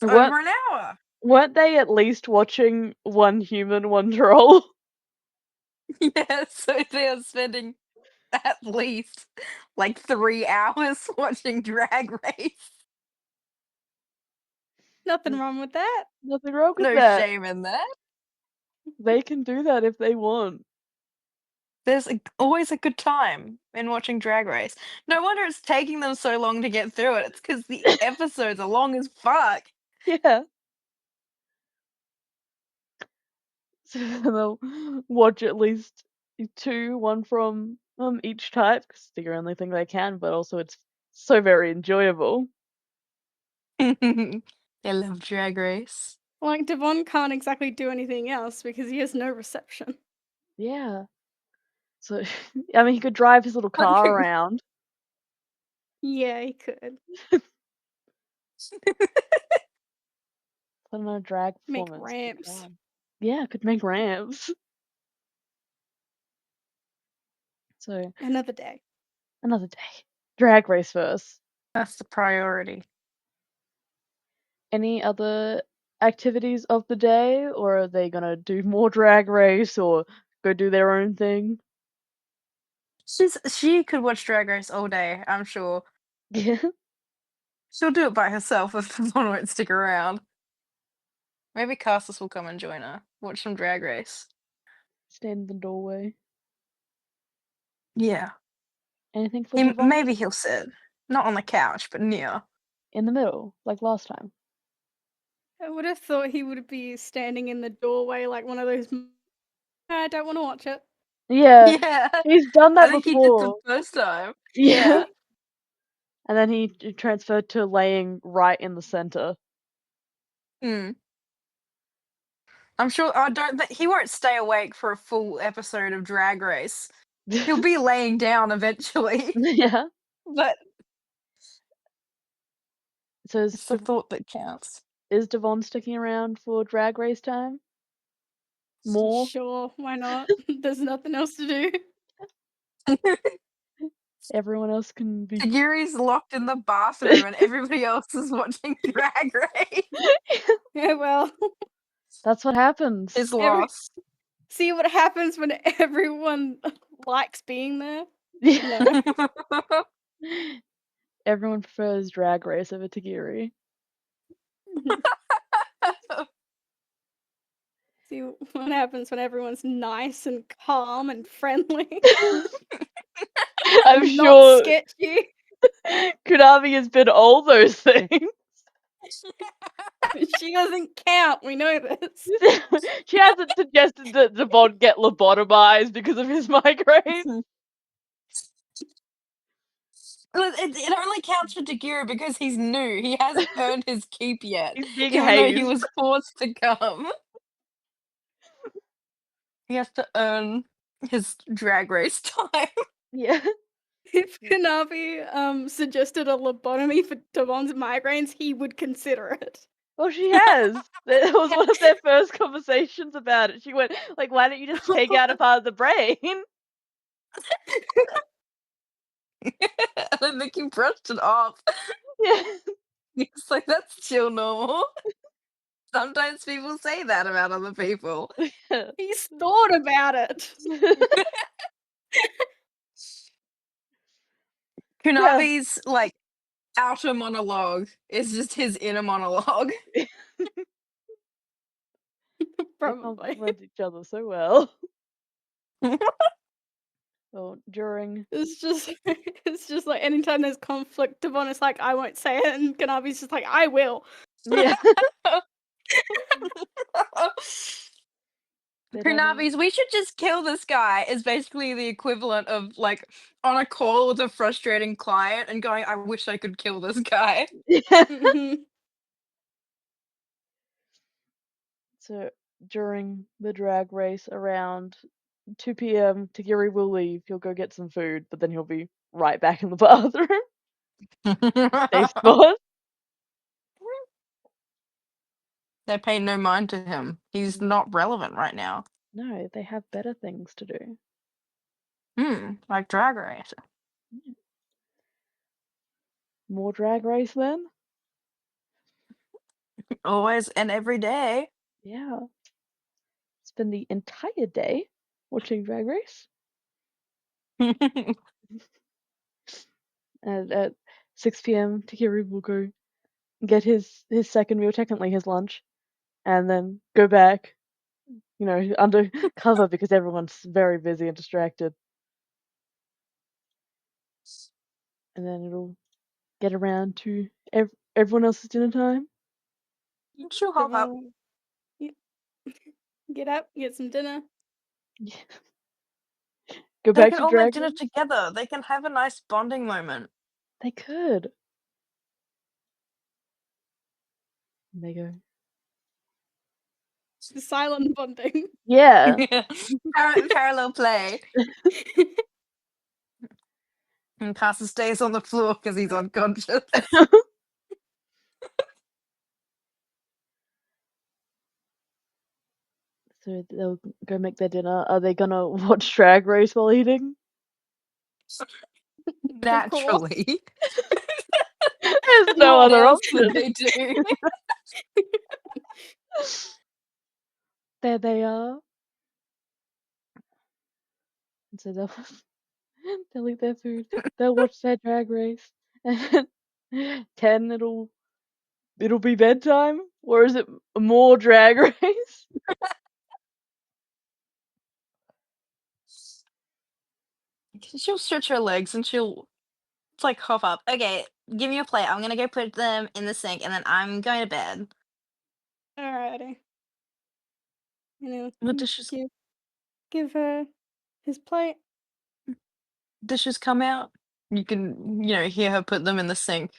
It's Weren't, over an hour. weren't they at least watching one human, one troll? Yeah, so they're spending at least 3 hours watching Drag Race. Nothing wrong with that. Nothing wrong with No that. shame in that. They can do that if they want. There's always a good time in watching Drag Race. No wonder it's taking them so long to get through it. It's because the episodes are long as fuck. Yeah. So they'll watch at least two, one from each type, because it's the only thing they can, but also it's so very enjoyable. They love Drag Race. Dvon can't exactly do anything else because he has no reception. Yeah. So, I mean, he could drive his little car around. Yeah, he could. I don't know, drag Make performance. Good ramps. God. Yeah, could make ramps. So, Another day. another day. Drag race first. That's the priority. Any other activities of the day, or are they gonna do more drag race or go do their own thing? She could watch Drag Race all day, I'm sure. Yeah. She'll do it by herself if Vaughn won't stick around. Maybe Carsus will come and join her. Watch some Drag Race. Stand in the doorway. Yeah. Anything for Dvon? Maybe he'll sit. Not on the couch, but near. In the middle, like last time. I would have thought he would be standing in the doorway like one of those. I don't want to watch it. Yeah, Yeah. he's done I that think he did the before. first time. Yeah. And then he transferred to laying right in the center. Hmm. I'm sure I don't think he won't stay awake for a full episode of Drag Race. He'll be laying down eventually. Yeah. But So It's the thought that counts. is Dvon sticking around for drag race time? More? Sure, why not? There's nothing else to do. Everyone else can be. Yuri's locked in the bathroom and everybody else is watching Drag Race. Yeah, well, That's what happens. Is Every- lost. see what happens when everyone likes being there? Yeah. No. Everyone prefers drag race over Tagiri. See what happens when everyone's nice and calm and friendly. I'm and not sure sketchy. Kunavi has been all those things. She doesn't count, we know this. She hasn't suggested that Dvon get lobotomized because of his migraine. It only counts for Tagiri because he's new. He hasn't earned his keep yet, He's being even though he hazed. was forced to come. He has to earn his drag race time. Yeah. If Kunavi suggested a lobotomy for Devon's migraines, he would consider it. Well, she has. That was one of their first conversations about it. She went, like, why don't you just take out a part of the brain? And then Mickey brushed it off. Yeah. He's like, that's still normal. Sometimes people say that about other people. He's thought about it. Kunavi's like outer monologue is just his inner monologue. They Probably. complement each other so well. Well, during It's just like anytime there's conflict, Devon is like, I won't say it, and Kunavi's just like, I will. yeah. They don't know. Kunavi's, we should just kill this guy is basically the equivalent of like on a call with a frustrating client and going, I wish I could kill this guy. Yeah. Mhm. So during the drag race around 2 p.m., Tagiri will leave. He'll go get some food, but then he'll be right back in the bathroom. Safe spot. They pay no mind to him. He's not relevant right now. No, they have better things to do. Like Drag Race. More drag race then? Always and every day. Yeah. Spend the entire day watching drag race. And at 6 p.m., Tagiri will go get his second meal, technically his lunch, and then go back, under cover because everyone's very busy and distracted. And then it'll get around to everyone else's dinner time. She'll hop up. Devon, get up, get some dinner. Yeah. Go They back can to all make drag dinner race. together. They can have a nice bonding moment. They could. And they go. Silent bonding. Yeah. Parallel play. And Carsus stays on the floor because he's unconscious. So they'll go make their dinner. Are they gonna watch Drag Race while eating? Naturally. There's no What other else option. would they do? There they are. And so they'll eat their food. They'll watch their Drag Race. And 10, it'll be bedtime, or is it more Drag Race? She'll stretch her legs and she'll it's like hop up. Okay, give me a plate. I'm gonna go put them in the sink and then I'm going to bed. Alrighty. The dishes Give her his plate. dishes come out. You can, hear her put them in the sink.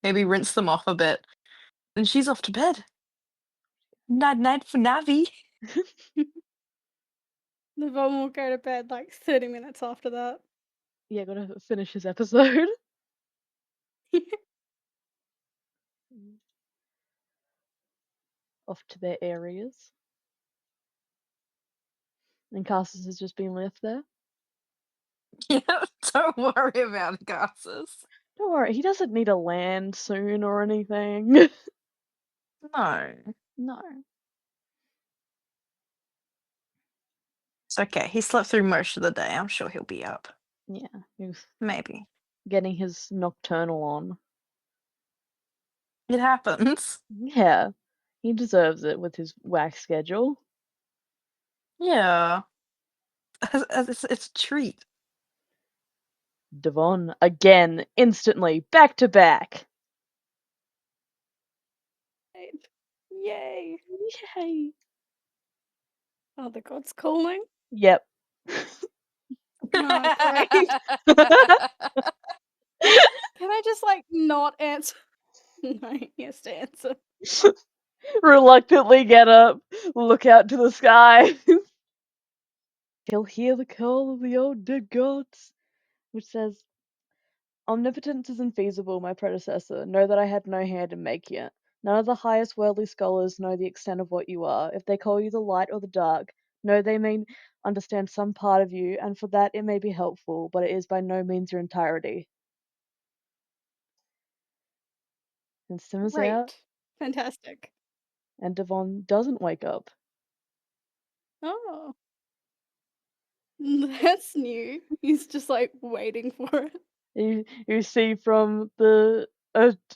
Maybe rinse them off a bit. And she's off to bed. Night night for Navi. Devon will go to bed like 30 minutes after that. Yeah, gotta finish his episode. off to their areas. And Carsus has just been left there. Yeah, don't worry about Carsus. Don't worry, he doesn't need to land soon or anything. No. No. It's okay. He slept through most of the day. I'm sure he'll be up. Yeah, he's Maybe. getting his nocturnal on. It happens. Yeah, he deserves it with his whack schedule. Yeah. It's a treat. Dvon, again, instantly, back to back. Yay! Yay. Oh, the god's calling. Yep. Oh, great. Can I just like not answer? No, he has to answer. Reluctantly get up, look out to the sky. He'll hear the call of the old dead gods, which says, Omnipotence is infeasible, my predecessor. Know that I had no hand in making it. None of the highest worldly scholars know the extent of what you are. If they call you the light or the dark, know they may understand some part of you, and for that it may be helpful, but it is by no means your entirety. And simmers out, Great. Fantastic. and Dvon doesn't wake up. Oh. That's new. He's just like waiting for it. You see from the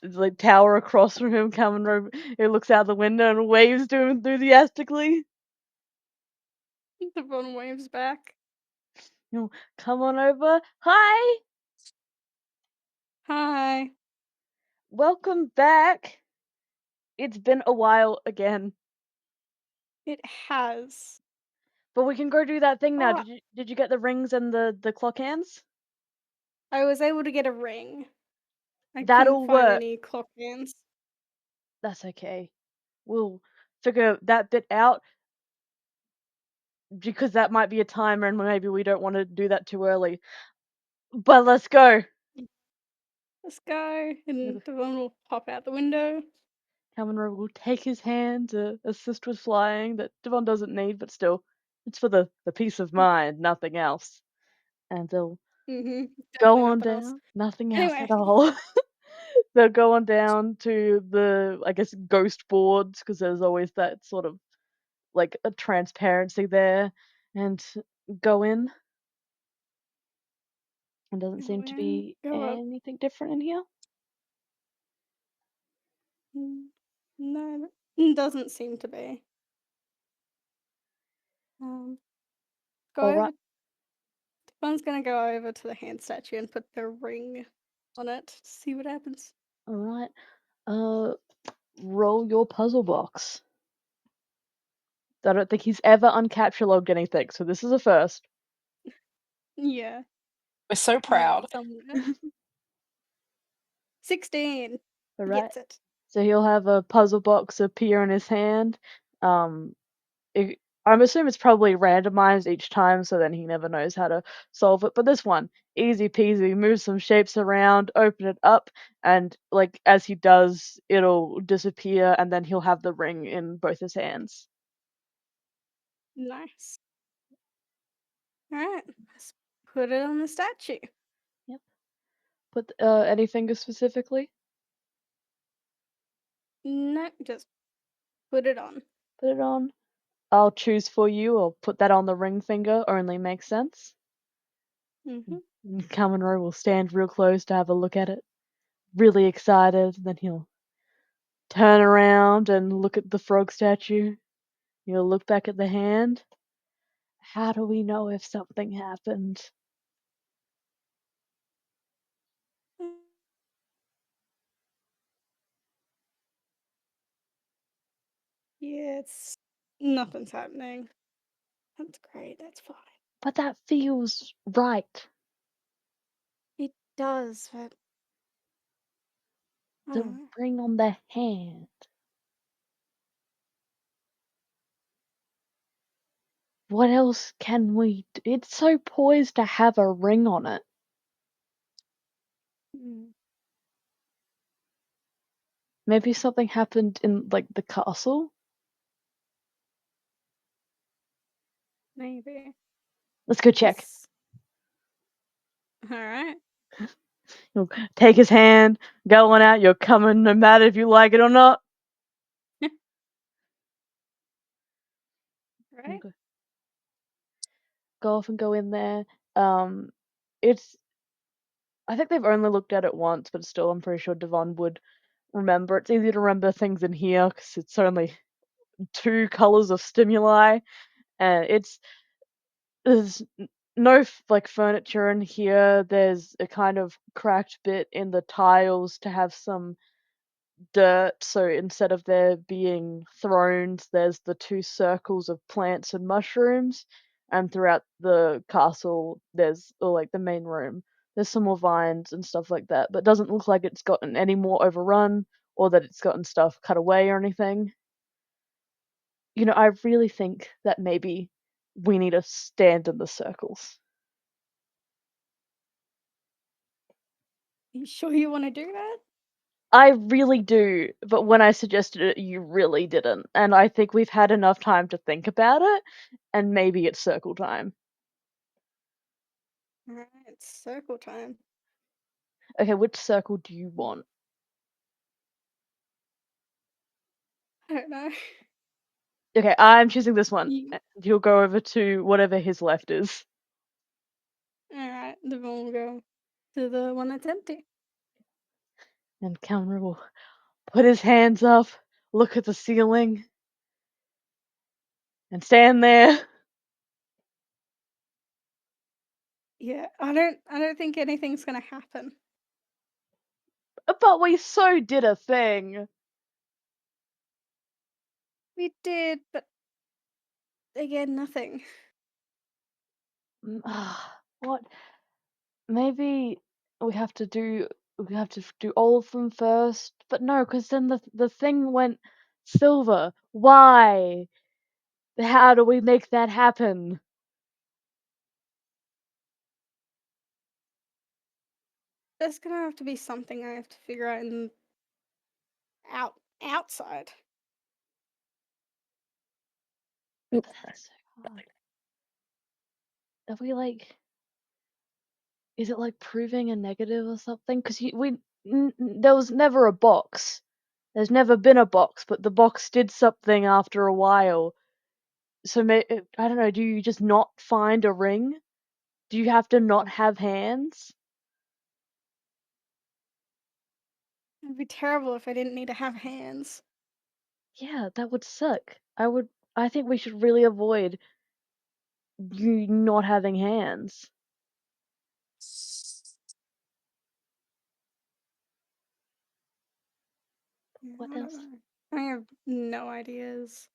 like tower across from him, Cameron, he looks out the window and waves to him enthusiastically. Dvon waves back. You know, come on over. Hi, Hi. welcome back. It's been a while again, It has. but we can go do that thing now. Oh, Did you get the rings and the clock hands? I was able to get a ring. I couldn't That'll find work. any clock hands. That's okay. We'll figure that bit out because that might be a timer and maybe we don't want to do that too early. But let's go. Let's go. And Dvon will pop out the window. Cameron will take his hand to assist with flying that Dvon doesn't need, but still, it's for the peace of mind, nothing else. And they'll Mm-hmm. go Definitely on nothing else. down, nothing else Anyway. at all. They'll go on down to the, I guess, ghost boards, because there's always that sort of, like, a transparency there, and go in. And doesn't Go seem to in, be go up. anything different in here. No, it doesn't seem to be. Go All over. right, Dvon's gonna go over to the hand statue and put the ring on it to see what happens. all right. Roll your puzzle box. I don't think he's ever uncaptulogged anything, so this is a first. Yeah, We're so I have proud. it somewhere. 16. All right. Gets it. So he'll have a puzzle box appear in his hand. I'm assuming it's probably randomized each time, so then he never knows how to solve it. But this one, easy peasy, move some shapes around, open it up, and like as he does, it'll disappear, and then he'll have the ring in both his hands. Nice. Alright, let's put it on the statue. Yep. Put any finger specifically? No, just put it on. Put it on. I'll choose for you, or put that on the ring finger. Only makes sense. Mm-hmm. And Kamen will stand real close to have a look at it, really excited. Then he'll turn around and look at the frog statue. He'll look back at the hand. How do we know if something happened? Yeah, it's nothing's happening. That's great, that's fine. But that feels right. It does, but The ring on the hand. What else can we do? It's so poised to have a ring on it. Maybe something happened in, like, the castle? Maybe. Let's go check. Alright. You'll take his hand, go on out, you're coming no matter if you like it or not. Right? Go off and go in there. It's I think they've only looked at it once, but still I'm pretty sure Dvon would remember. It's easy to remember things in here because it's only 2 colors of stimuli, and there's no like furniture in here. There's a kind of cracked bit in the tiles to have some dirt, so instead of there being thrones, there's the 2 circles of plants and mushrooms, and throughout the castle, or like the main room, there's some more vines and stuff like that, but it doesn't look like it's gotten any more overrun or that it's gotten stuff cut away or anything. I really think that maybe we need to stand in the circles. You sure you want to do that? I really do, but when I suggested it, you really didn't. And I think we've had enough time to think about it, and maybe it's circle time. Alright, it's circle time. Okay, which circle do you want? I don't know. Okay, I'm choosing this one. You... You'll go over to whatever his left is. Alright, Dvon will go to the one that's empty. And Cameron will put his hands up, look at the ceiling, and stand there. Yeah, I don't think anything's gonna happen. But we so did a thing. We did, but again, nothing. What? Maybe we have to do all of them first. But no, because then the thing went silver. Why? How do we make that happen? There's gonna have to be something I have to figure out outside. That's so hard. Are we like? Is it like proving a negative or something? Because there was never a box. There's never been a box, but the box did something after a while. So I don't know. Do you just not find a ring? Do you have to not have hands? It'd be terrible if I didn't need to have hands. Yeah, that would suck. I think we should really avoid you not having hands. What I don't else? know. I have no ideas.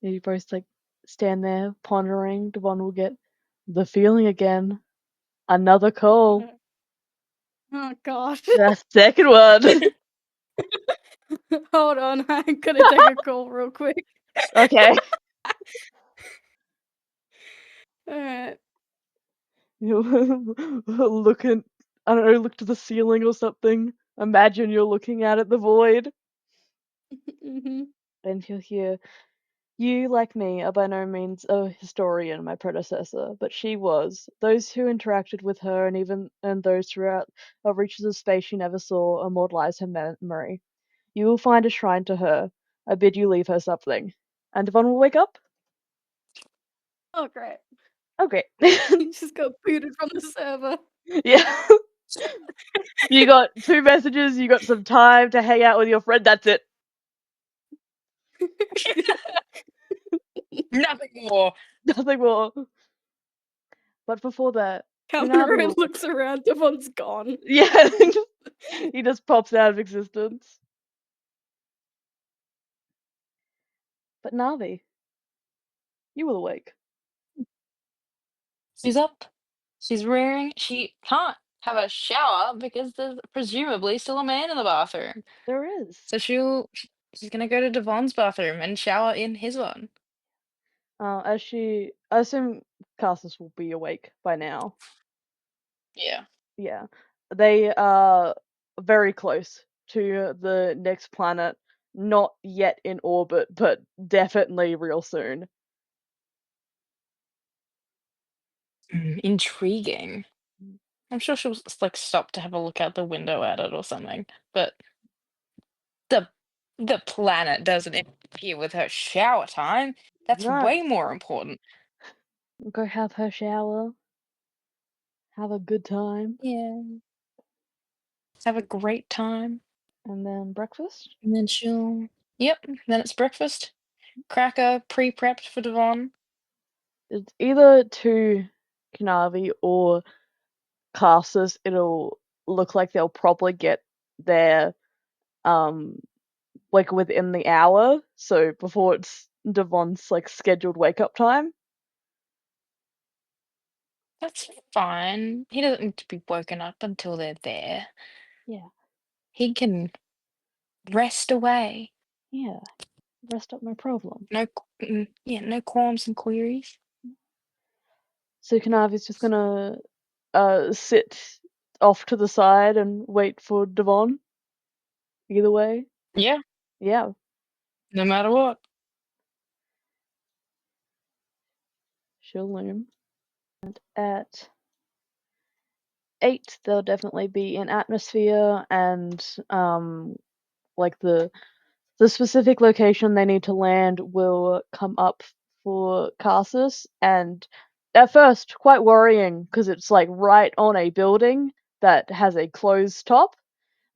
You both like stand there pondering. Dvon will get the feeling again. Another call. Oh god. The second one. Hold on, I'm gonna take a call real quick. Okay. Alright. You looking. I don't know. Look to the ceiling or something. Imagine you're looking out at the void, Mhm. and you'll hear. You, like me, are by no means a historian, my predecessor, but she was. Those who interacted with her, and those throughout reaches of space she never saw, immortalize her memory. You will find a shrine to her. I bid you leave her something. And Dvon will wake up? Oh great. Oh, great. You just got booted from the server. Yeah. You got 2 messages, you got some time to hang out with your friend, that's it. Nothing more. Nothing more. But before that, Kunavi Cameron will wake looks around, Devon's gone. Yeah. He just pops out of existence. But Navi, you will awake. She's up. She's rearing. She can't have a shower because there's presumably still a man in the bathroom. There is. So she's gonna go to Devon's bathroom and shower in his one. I assume Carsus will be awake by now. Yeah. Yeah. They are very close to the next planet. not yet in orbit, but definitely real soon. Intriguing. I'm sure she'll like stop to have a look out the window at it or something. But the the planet doesn't interfere with her shower time. That's Right. way more important. Go have her shower. Have a good time. Yeah. Have a great time. And then breakfast. And then she'll Yep, then it's breakfast. Cracker pre-prepped for Dvon. It's either to Kunavi or Carsus. It'll look like they'll probably get there like within the hour, so before it's Devon's like scheduled wake up time. That's fine. He doesn't need to be woken up until they're there. Yeah. He can rest away. Yeah. Rest up my problem. No qualms and queries. So Kunavi's just gonna sit off to the side and wait for Dvon. Either way. Yeah, Yeah. no matter what. She'll loom. And at 8 they'll definitely be in atmosphere, and like the specific location they need to land will come up for Carsus, and at first quite worrying because it's like right on a building that has a closed top,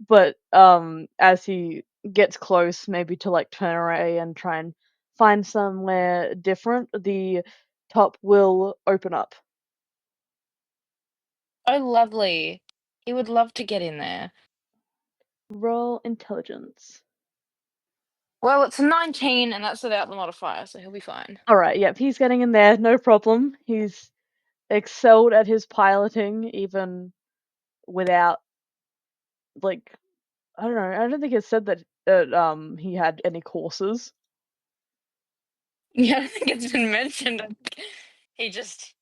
but as he gets close, maybe to like turn away and try and find somewhere different, the top will open up. Oh, lovely. He would love to get in there. Roll intelligence. Well, it's a 19, and that's without the modifier, so he'll be fine. Alright, yep, he's getting in there, no problem. He's excelled at his piloting even without, like, I don't know, I don't think it said that he had any courses. Yeah, I think it's been mentioned. He just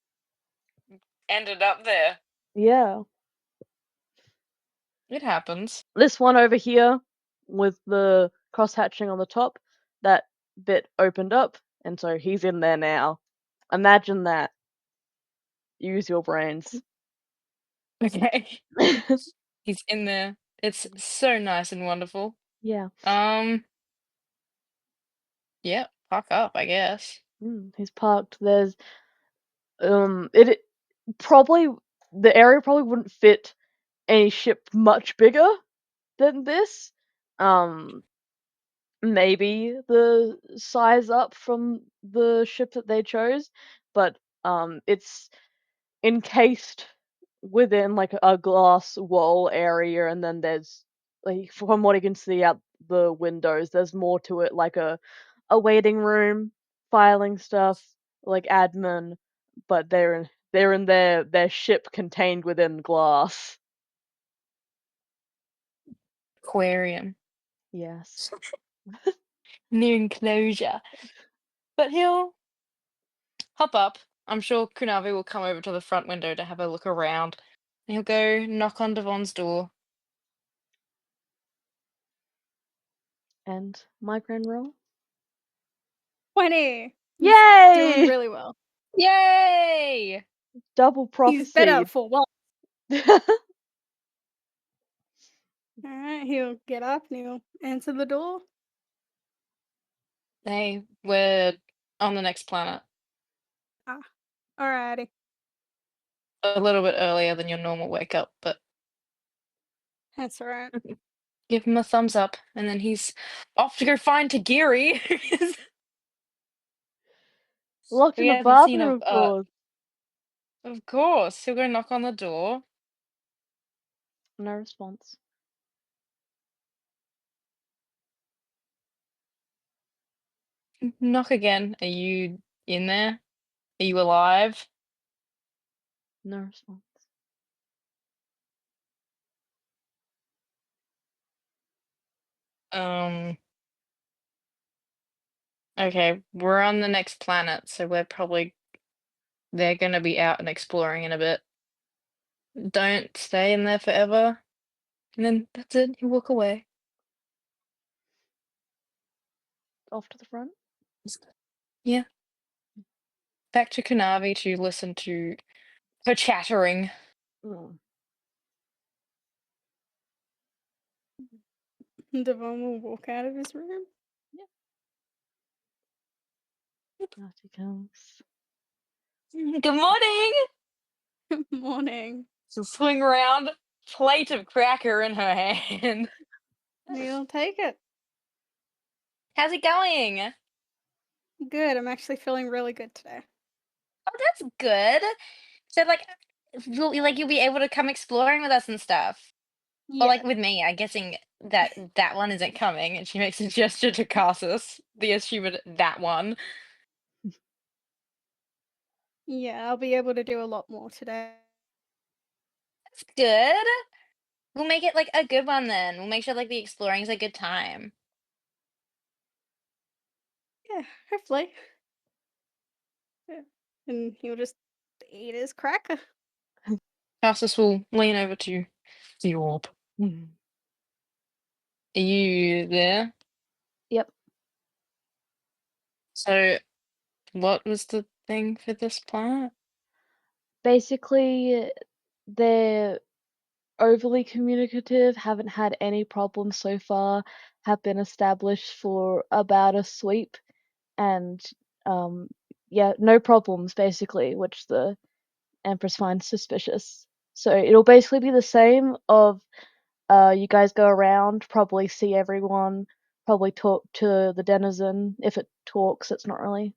ended up there. Yeah. It happens. This one over here with the cross-hatching on the top, that bit opened up, and so he's in there now. Imagine that. Use your brains. Okay. He's in there. It's so nice and wonderful. Yeah. Yeah, park up, I guess. He's parked. There's it probably the area probably wouldn't fit a ship much bigger than this. Maybe the size up from the ship that they chose, but it's encased within like a glass wall area, and then there's, like, from what you can see out the windows, there's more to it, like a waiting room, filing stuff, like admin, but they're in their ship contained within glass. Aquarium. Yes. Near enclosure. But he'll hop up. I'm sure Kunavi will come over to the front window to have a look around. And he'll go knock on Devon's door. And migraine roll. 20. He's doing Yay! really well. Yay! Double He's better prophecy. for one. Alright, he'll get up and he'll answer the door. Hey, we're on the next planet. Alrighty. A little bit earlier than your normal wake up, but That's alright. give him a thumbs up, and then he's off to go find Tagiri. Locked in We the haven't seen bathroom, of course. of course. He'll go knock on the door. No response. Knock again. Are you in there? Are you alive? No response. Um. Okay, we're on the next planet, so they're gonna be out and exploring in a bit. Don't stay in there forever. And then that's it. You walk away. off to the front. Yeah. Back to Kunavi to listen to her chattering. Mm. Dvon will walk out of his room. Out he comes. Good morning! Morning. She'll swing around, plate of cracker in her hand. We'll take it. How's it going? Good. I'm actually feeling really good today. Oh, that's good. So, like, you'll be able to come exploring with us and stuff. Or, like, Yeah. with me, I'm guessing that that one isn't coming, and she makes a gesture to Carsus, the assumed that one. Yeah, I'll be able to do a lot more today. That's good. We'll make it, like, a good one then. We'll make sure, like, the exploring's a good time. Yeah, hopefully. Yeah. And he'll just eat his cracker. Carsus will lean over to the orb. Mm. Are you there? Yep. So, what was the thing for this planet? Basically, they're overly communicative, haven't had any problems so far, have been established for about a sweep, and yeah, no problems basically, which the Empress finds suspicious. So it'll basically be the same of you guys go around, probably see everyone, probably talk to the denizen. If it talks, it's not really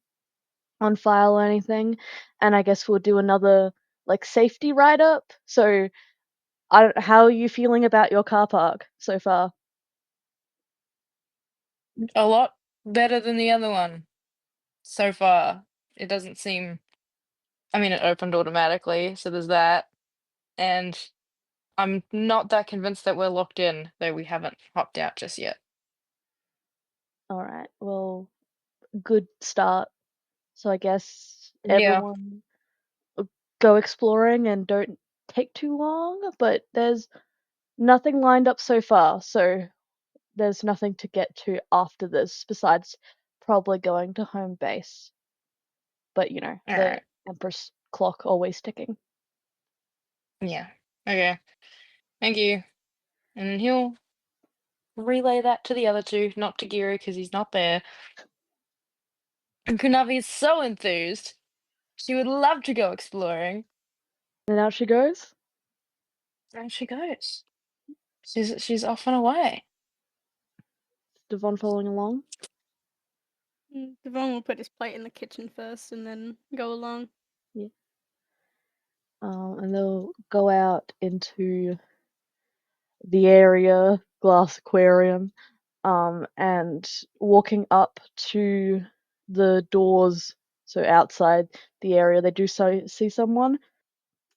on file or anything. And I guess we'll do another like safety write up. So how are you feeling about your car park so far? A lot better than the other one so far. It doesn't seem. I mean, it opened automatically, so there's that. And I'm not that convinced that we're locked in, though we haven't hopped out just yet. All right. Well, good start. So I guess Yeah. everyone go exploring and don't take too long, but there's nothing lined up so far, so there's nothing to get to after this besides probably going to home base. But you know, All the right. Empress clock always ticking. Yeah. Okay. Thank you. And he'll relay that to the other two, not to Giro because he's not there. And Kunavi is so enthused. She would love to go exploring. And out she goes. And she goes. She's off and away. Dvon following along. Dvon will put his plate in the kitchen first and then go along. Yeah. And they'll go out into the area, glass aquarium, and walking up to the doors, so outside the area, they do see someone.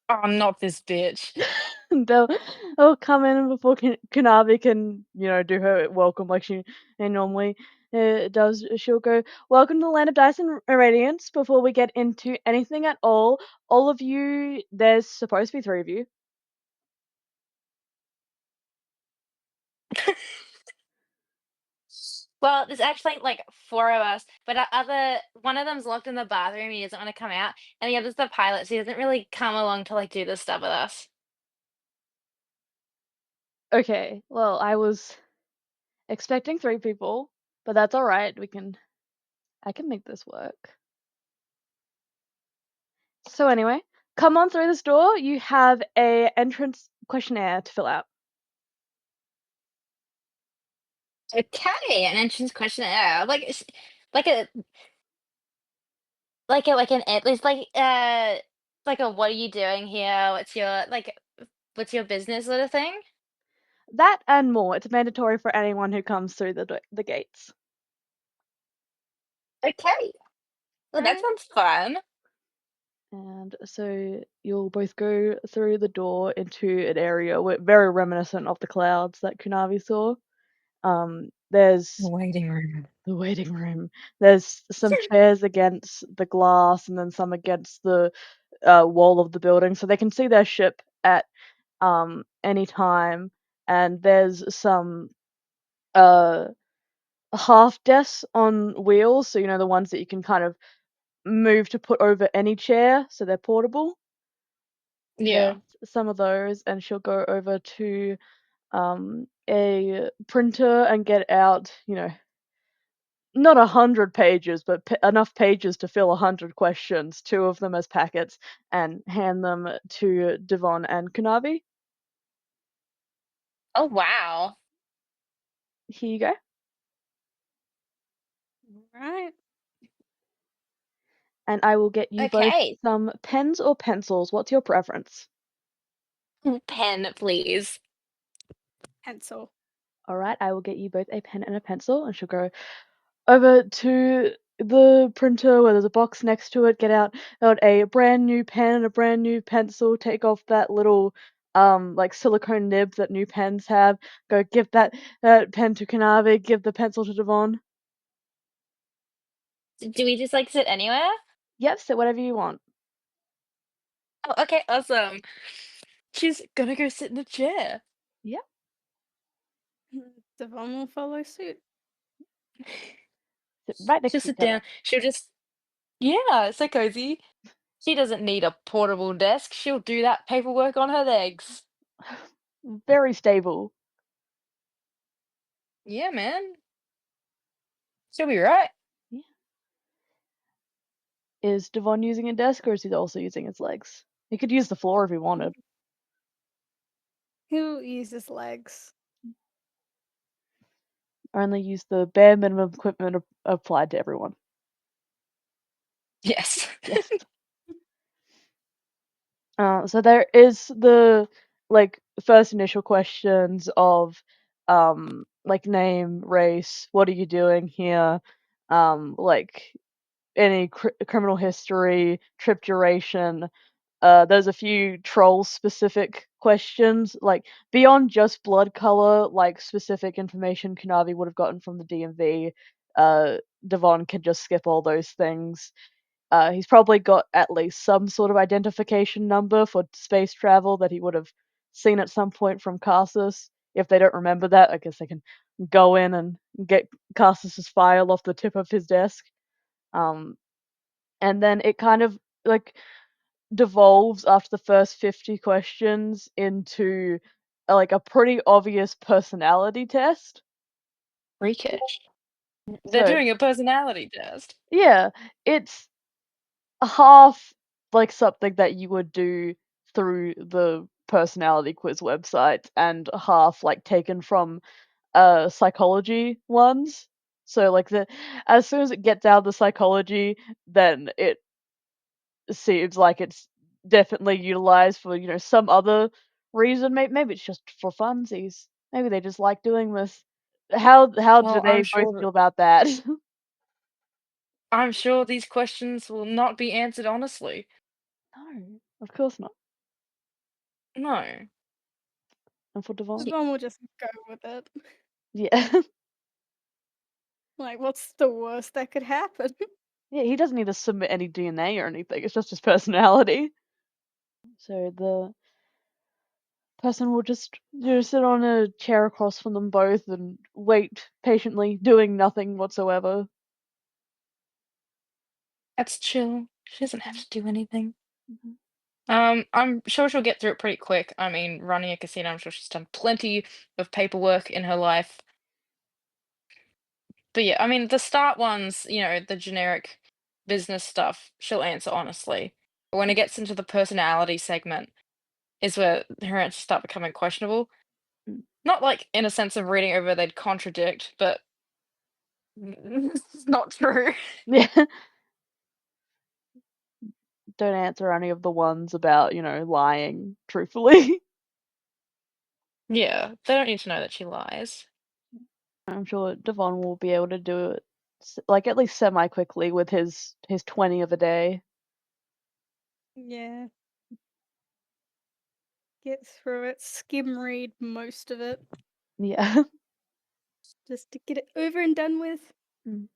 Oh, not this bitch. They'll come in before Kunavi can, you know, do her welcome like she normally does. She'll go, "Welcome to the land of dice and radiance. Before we get into anything at all of you, there's supposed to be 3 of you." Well, there's actually like 4 of us, but one of them's locked in the bathroom. He doesn't want to come out, and the other's the pilot, so he doesn't really come along to like do this stuff with us. Okay, well, I was expecting 3 people, but that's all right. I can make this work. So anyway, come on through this door. You have a entrance questionnaire to fill out. Okay, an entrance questionnaire, like a it's like a what are you doing here? What's your business sort of thing? That and more. It's mandatory for anyone who comes through the gates. Okay, well that Alright. sounds fun. And so you'll both go through the door into an area very reminiscent of the clouds that Kunavi saw. There's Waiting room. the waiting room. There's some chairs against the glass and then some against the wall of the building, so they can see their ship at any time. And there's some half desks on wheels, so the ones that you can kind of move to put over any chair, so they're portable. Yeah. There's some of those, and she'll go over to a printer and get out, not 100 pages, but enough pages to fill 100 questions, 2 of them as packets, and hand them to Dvon and Kunavi. Oh wow. Here you go. Right. And I will get you both Okay. some pens or pencils. What's your preference? Pen, please. Pencil. All right, I will get you both a pen and a pencil, and she'll go over to the printer where there's a box next to it, get out a brand new pen and a brand new pencil, take off that little like silicone nib that new pens have, go give that pen to Kunavi, give the pencil to Dvon. Do we just like sit anywhere? Yep, so whatever you want. Oh, okay, awesome. She's gonna go sit in a chair. Yep. Dvon will follow suit. Sit right next She'll to each sit other. down. She'll just yeah, it's so cozy. She doesn't need a portable desk. She'll do that paperwork on her legs. Very stable. Yeah, man. She'll be right. Yeah. Is Dvon using a desk, or is he also using his legs? He could use the floor if he wanted. He'll use his legs. Only use the bare minimum equipment applied to everyone. Yes. Yes. So there is the first initial questions of like name, race, what are you doing here, like any criminal history, trip duration. There's a few troll specific questions, like beyond just blood color, like specific information Kunavi would have gotten from the DMV. Dvon can just skip all those things. He's probably got at least some sort of identification number for space travel that he would have seen at some point from Carsus. If they don't remember that, I guess they can go in and get Carsus's file off the tip of his desk. And then it kind of like devolves after the first 50 questions into like a pretty obvious personality test. Freakish. They're So doing a personality test. yeah, it's half like something that you would do through the personality quiz website and half like taken from psychology ones. So like as soon as it gets out of the psychology, then it seems like it's definitely utilized for, some other reason. Maybe it's just for funsies. Maybe they just like doing this. How do Well, I'm they both sure feel about that? I'm sure these questions will not be answered honestly. No, of course not. No. And for Devon, Ye- Dvon will just go with it. yeah. Like, what's the worst that could happen? Yeah, he doesn't need to submit any DNA or anything. It's just his personality. So the person will just sit on a chair across from them both and wait patiently, doing nothing whatsoever. That's chill. She doesn't have to do anything. Mhm. I'm sure she'll get through it pretty quick. I mean, running a casino, I'm sure she's done plenty of paperwork in her life. But yeah, I mean, the start ones, the generic business stuff, she'll answer honestly. But when it gets into the personality segment, is where her answers start becoming questionable. Mm. Not like in a sense of reading over they'd contradict, but it's not true. Yeah. Don't answer any of the ones about, lying truthfully. Yeah, they don't need to know that she lies. I'm sure Devon will be able to do it like at least semi quickly with his 20 of a day. Yeah. Get through it, skim read most of it, Yeah. just to get it over and done with. Mm.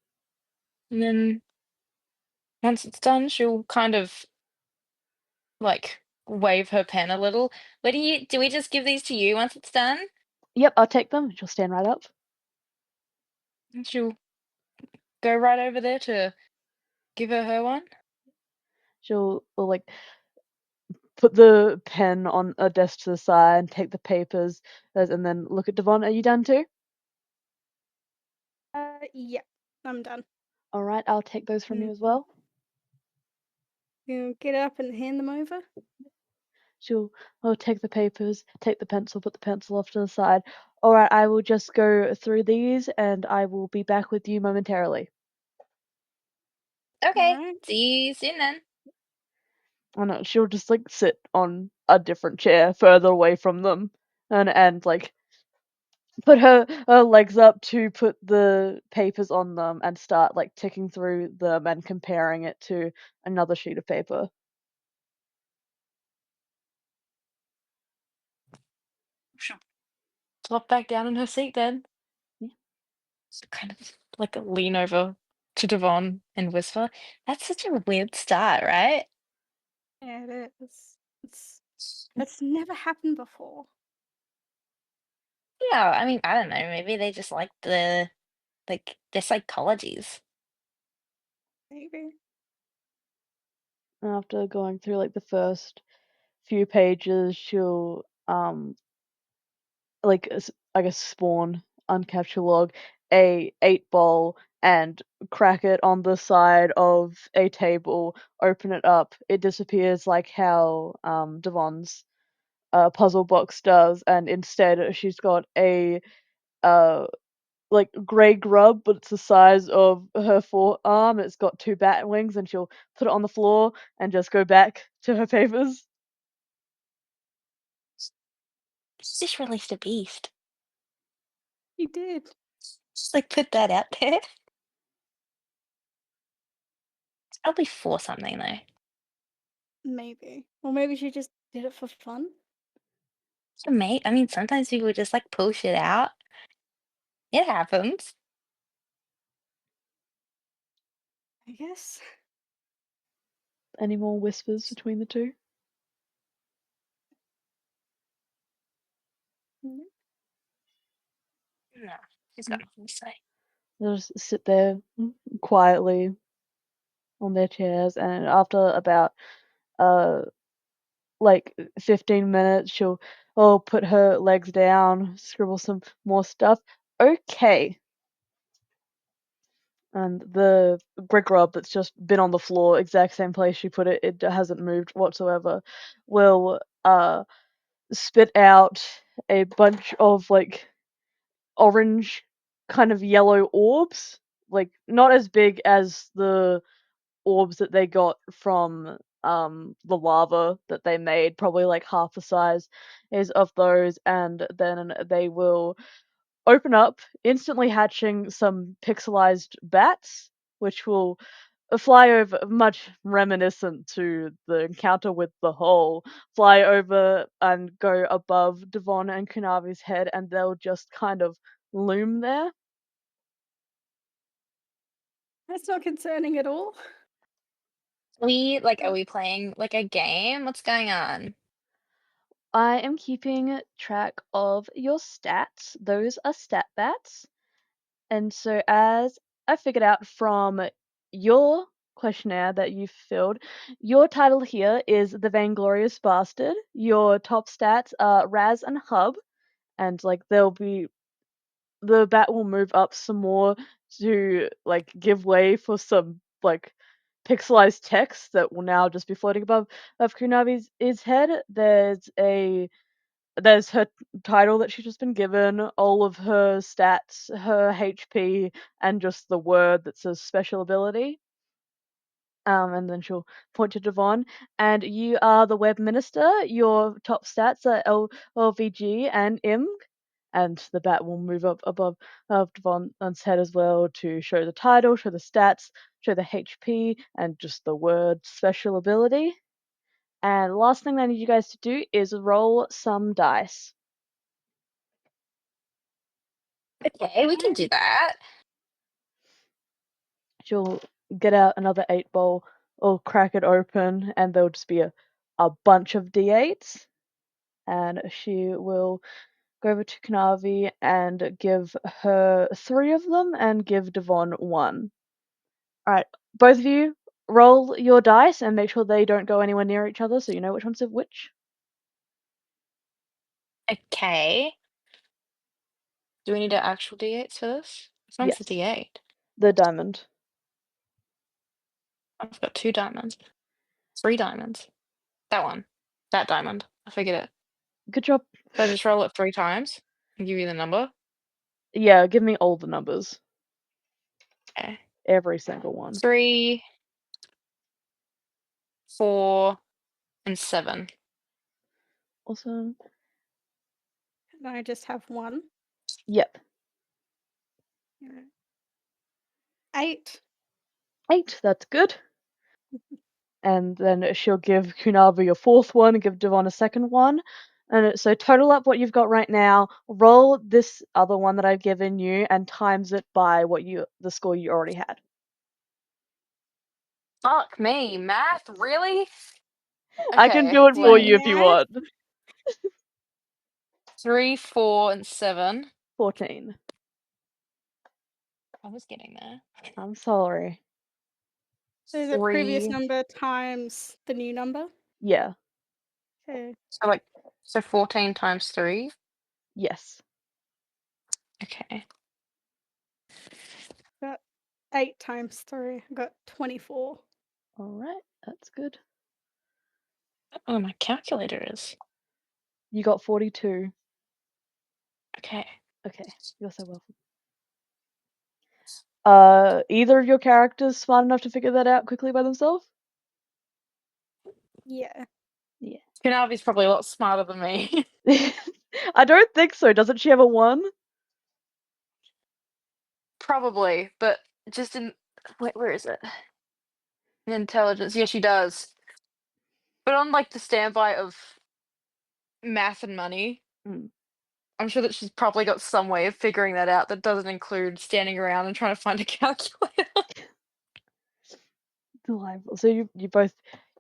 And then once it's done, she'll kind of like wave her pen a little. Do we just give these to you once it's done? Yep, I'll take them. She'll stand right up. And she'll go right over there to give her one. She'll like put the pen on a desk to the side, take the papers, and then look at Dvon. Are you done too? Yeah, I'm done. All right, I'll take those from you as Mhm. well. You get up and hand them over? She'll take the papers, take the pencil, put the pencil off to the side. All right, I will just go through these, and I will be back with you momentarily. Okay, Alright. see you soon then. I know she'll just like sit on a different chair further away from them, and like put her legs up to put the papers on them and start like ticking through them and comparing it to another sheet of paper. She'll flop back down in her seat then. Yeah. So kind of like lean over to Dvon and whisper, "That's such a weird start, right?" Yeah, it is. That's never happened before. Yeah, I mean, I don't know. Maybe they just like their psychologies. Maybe. After going through like the first few pages, she'll like I guess spawn uncapture log a 8-ball and crack it on the side of a table, open it up, it disappears like how Devon's puzzle box does, and instead she's got a uh like grey grub, but it's the size of her forearm. It's got 2 bat wings, and she'll put it on the floor and just go back to her papers. Just released a beast. You did. Just like put that out there. It's probably for something though. Maybe. Or maybe she just did it for fun. So mate, I mean, sometimes people just like pull shit out. It happens. I guess. Any more whispers between the two? Mm. No, she's got nothing to say. They'll just sit there quietly on their chairs, and after about uh like 15 minutes, she'll put her legs down, scribble some more stuff. Okay. And the brick rub that's just been on the floor, exact same place she put it, it hasn't moved whatsoever, will spit out a bunch of like orange kind of yellow orbs, like not as big as the orbs that they got from the lava that they made, probably like half the size is of those, and then they will open up, instantly hatching some pixelized bats, which will fly over, much reminiscent to the encounter with the hole, fly over and go above Dvon and Kunavi's head, and they'll just kind of loom there. That's not concerning at all. Are we playing like a game? What's going on? I am keeping track of your stats. Those are stat bats. And so, as I figured out from your questionnaire that you filled, your title here is the Vainglorious Bastard. Your top stats are Raz and Hub, and like the bat will move up some more to like give way for some like pixelized text that will now just be floating above of Kunavi's head. There's her title that she's just been given, all of her stats, her HP, and just the word that says special ability. And then she'll point to Dvon. And you are the web minister. Your top stats are LVG and IMG. And the bat will move up above of Dvon's head as well to show the title, show the stats, show the HP, and just the word special ability. And last thing I need you guys to do is roll some dice. Okay, we can do that. She'll get out another 8-ball or crack it open, and there'll just be a bunch of D8s. And she will go over to Kunavi and give her 3 of them and give Dvon 1. Alright, both of you roll your dice and make sure they don't go anywhere near each other so you know which one's of which. Okay. Do we need an actual d8s for this? This one's a Yes. d8. The diamond. I've got 2 diamonds. 3 diamonds. That one. That diamond. I figured it. Good job. So I just roll it 3 times and give you the number. Yeah, give me all the numbers. Okay. Every single one. 3, 4, and 7. Awesome. And I just have 1. Yep. 8. 8, that's good. And then she'll give Kunavi a 4th one and give Dvon a 2nd one. And so total up what you've got right now, roll this other one that I've given you and times it by the score you already had. Fuck me, math? Really? I can do it for wait. you if you want. 3, 4, and 7. 14. I was getting there. I'm sorry. So the previous 3. number times the new number. Yeah. Okay. So 14 times 3. Yes. Okay. Got 8 times 3. I got 24. Alright, that's good. Oh, my calculator is. You got 42. Okay. Okay, you're so welcome. Either of your characters smart enough to figure that out quickly by themselves? Yeah. Yeah. Kunavi's probably a lot smarter than me. I don't think so. Doesn't she have a 1? Probably, but just in. Wait, where is it? In intelligence. Yeah, she does. But on like the standby of math and money, Mm. I'm sure that she's probably got some way of figuring that out that doesn't include standing around and trying to find a calculator. Delightful. So you both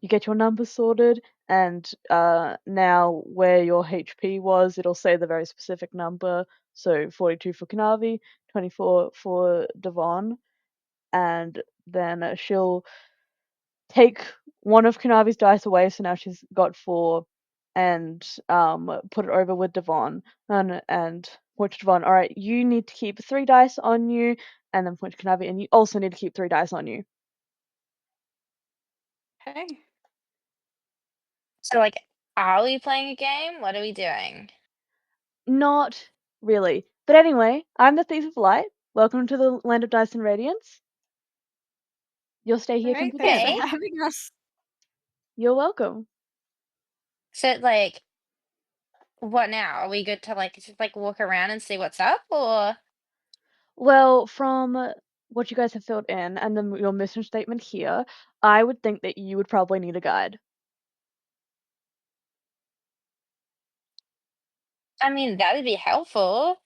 get your numbers sorted, and now where your HP was, it'll say the very specific number. So 42 for Kunavi, 24 for Dvon, and then she'll take one of Kunavi's dice away. So now she's got 4, and put it over with Dvon, and point to Dvon. All right, you need to keep 3 dice on you, and then point to Kunavi, and you also need to keep 3 dice on you. Okay. So, like, are we playing a game? What are we doing? Not really. But anyway, I'm the Thief of Light. Welcome to the Land of Dice and Radiance. You'll stay here Right. completely Thanks Okay. for safe. having us. You're welcome. So, like, what now? Are we good to, like, just, like, walk around and see what's up, or? Well, from what you guys have filled in and your mission statement here, I would think that you would probably need a guide. I mean, that would be helpful.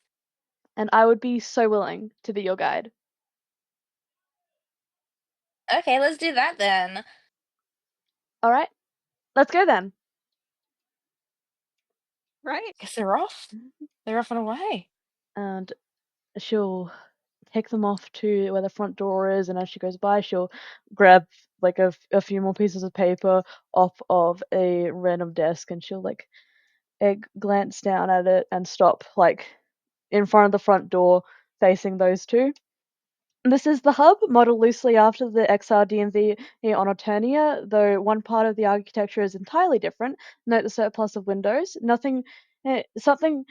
And I would be so willing to be your guide. Okay, let's do that then. All right, let's go then. Right. Guess they're off. They're off and away. And she'll take them off to where the front door is, and as she goes by, she'll grab like a few more pieces of paper off of a random desk, and she'll like glance down at it and stop like in front of the front door facing those two. This is the hub, modeled loosely after the XR DMV on Eternia, though one part of the architecture is entirely different. Note the surplus of windows. Something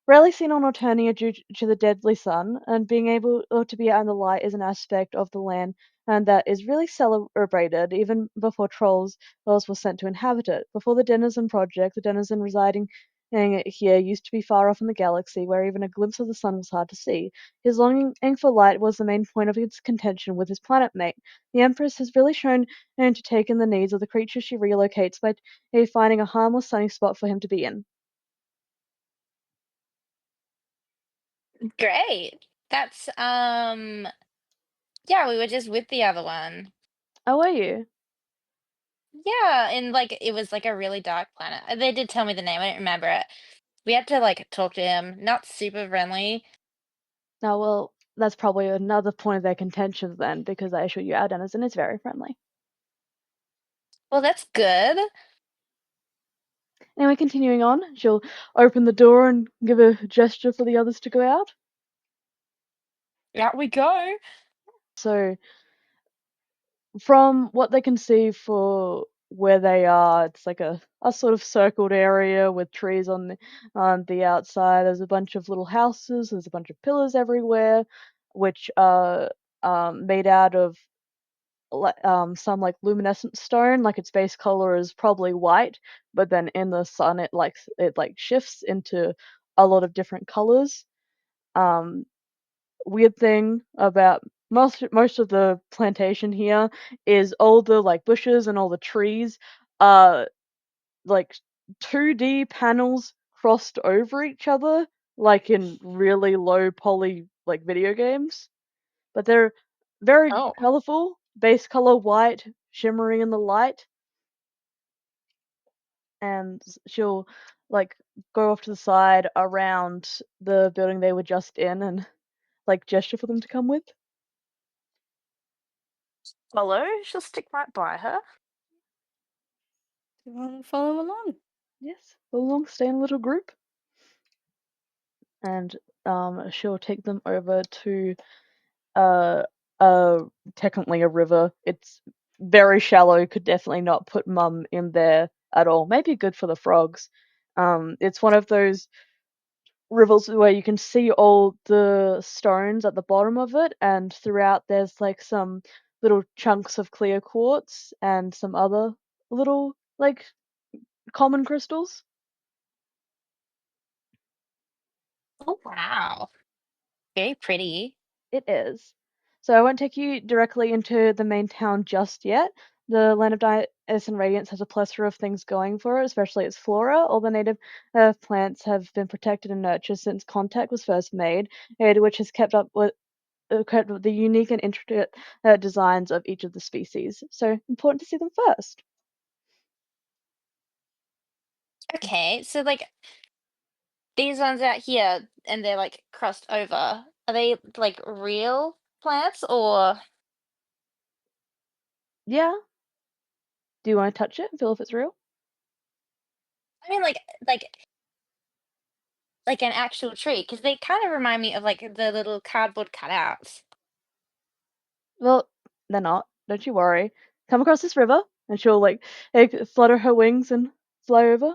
rarely seen on Eternia due to the deadly sun, and being able to be out in the light is an aspect of the land and that is really celebrated even before trolls were sent to inhabit it. Before the Denizen project, the Denizen residing here used to be far off in the galaxy, where even a glimpse of the sun was hard to see. His longing for light was the main point of his contention with his planet mate. The Empress has really shown to take in the needs of the creatures she relocates by finding a harmless sunny spot for him to be in. Great. That's, yeah, we were just with the other one. How are you? Yeah, and, like, it was, like, a really dark planet. They did tell me the name, I don't remember it. We had to like talk to him. Not super friendly. Now, well, that's probably another point of their contention then, because I assure you our denizen is very friendly. Well, that's good. Anyway, continuing on, she'll open the door and give a gesture for the others to go out. Out we go. So, from what they can see for where they are, it's like a sort of circled area with trees on the outside. There's a bunch of little houses. There's a bunch of pillars everywhere, which are made out of some like luminescent stone. Like its base color is probably white, but then in the sun it shifts into a lot of different colors. Weird thing about most of the plantation here is all the like bushes and all the trees are like 2D panels crossed over each other, like in really low poly like video games. But they're very Oh. colorful, base color white, shimmering in the light. And she'll like go off to the side around the building they were just in and like gesture for them to come with. Follow. She'll stick right by her. Follow along. Yes, go along, stay in a little group. And she'll take them over to uh technically a river. It's very shallow, could definitely not put Mum in there at all. Maybe good for the frogs. It's one of those rivers where you can see all the stones at the bottom of it, and throughout there's like some little chunks of clear quartz and some other little like common crystals. Oh wow. Very pretty. It is. So I won't take you directly into the main town just yet. The land of ice and radiance has a plethora of things going for it, especially its flora. All the native plants have been protected and nurtured since contact was first made, which has kept up with the unique and intricate designs of each of the species. So important to see them first. Okay, so like these ones out here and they're like crossed over. Are they like real plants or Yeah. Do you want to touch it and feel if it's real? I mean like an actual tree? Because they kind of remind me of like the little cardboard cutouts. Well, they're not. Don't you worry. Come across this river, and she'll like flutter her wings and fly over.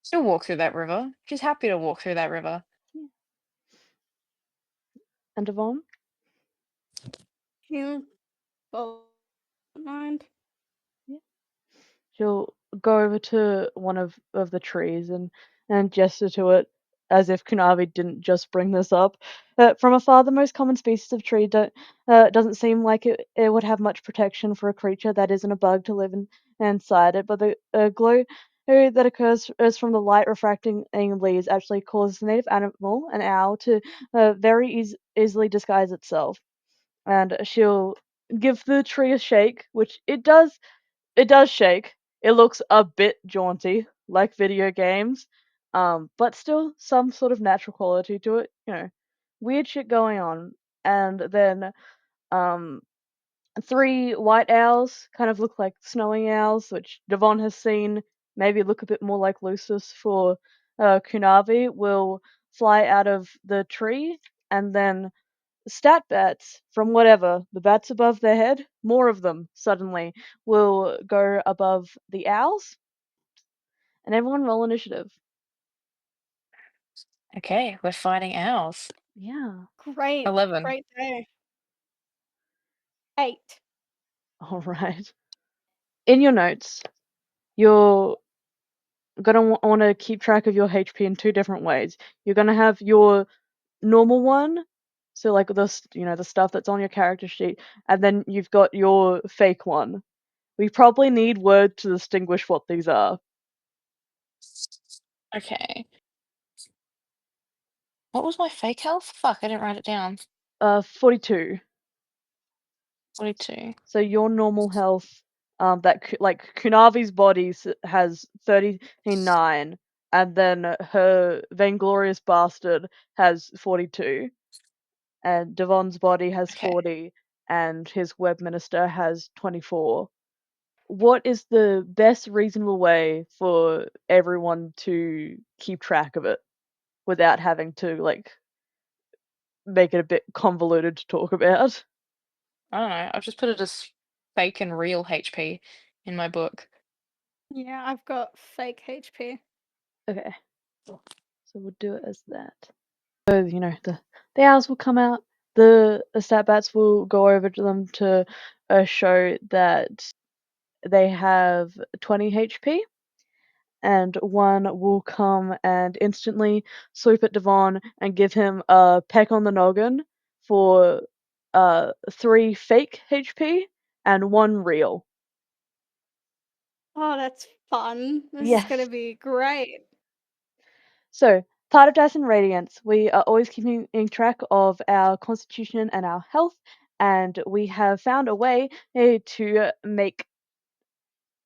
She'll walk through that river. She's happy to walk through that river. And Dvon? You follow. Mind. Yeah. She'll go over to one of the trees and gesture to it as if Kunavi didn't just bring this up. From afar, the most common species of tree doesn't seem like it would have much protection for a creature that isn't a bug to live inside it, but the glow that occurs is from the light refracting leaves actually causes the native animal, an owl, to very easily disguise itself. And she'll give the tree a shake, which it does shake. It looks a bit jaunty, like video games, but still some sort of natural quality to it. You know, weird shit going on. And then um, 3 white owls kind of look like snowing owls, which Dvon has seen maybe look a bit more like Lucis for Kunavi, will fly out of the tree, and then stat bats from whatever, the bats above their head, more of them suddenly will go above the owls, and everyone roll initiative. Okay, we're fighting owls. Yeah. Great. 11. Great day. 8. All right. In your notes, you're gonna want to keep track of your HP in 2 different ways. You're gonna have your normal one, so like the stuff that's on your character sheet, and then you've got your fake one. We probably need word to distinguish what these are. Okay. What was my fake health? Fuck, I didn't write it down. 42. 42. So your normal health, like Kunavi's body has 39. and then her vainglorious bastard has 42, and Dvon's body has Okay. 40, and his web minister has 24. What is the best reasonable way for everyone to keep track of it without having to like make it a bit convoluted to talk about? I don't know. I've just put it as fake and real HP in my book. Yeah, I've got fake HP. Okay, so we'll do it as that. So the owls will come out. The stat bats will go over to them to show that they have 20 HP. And one will come and instantly swoop at Dvon and give him a peck on the noggin for 3 fake HP and 1 real. Oh, that's fun. This is Yes. gonna be great. So, part of Dyson Radiance, we are always keeping track of our constitution and our health, and we have found a way to make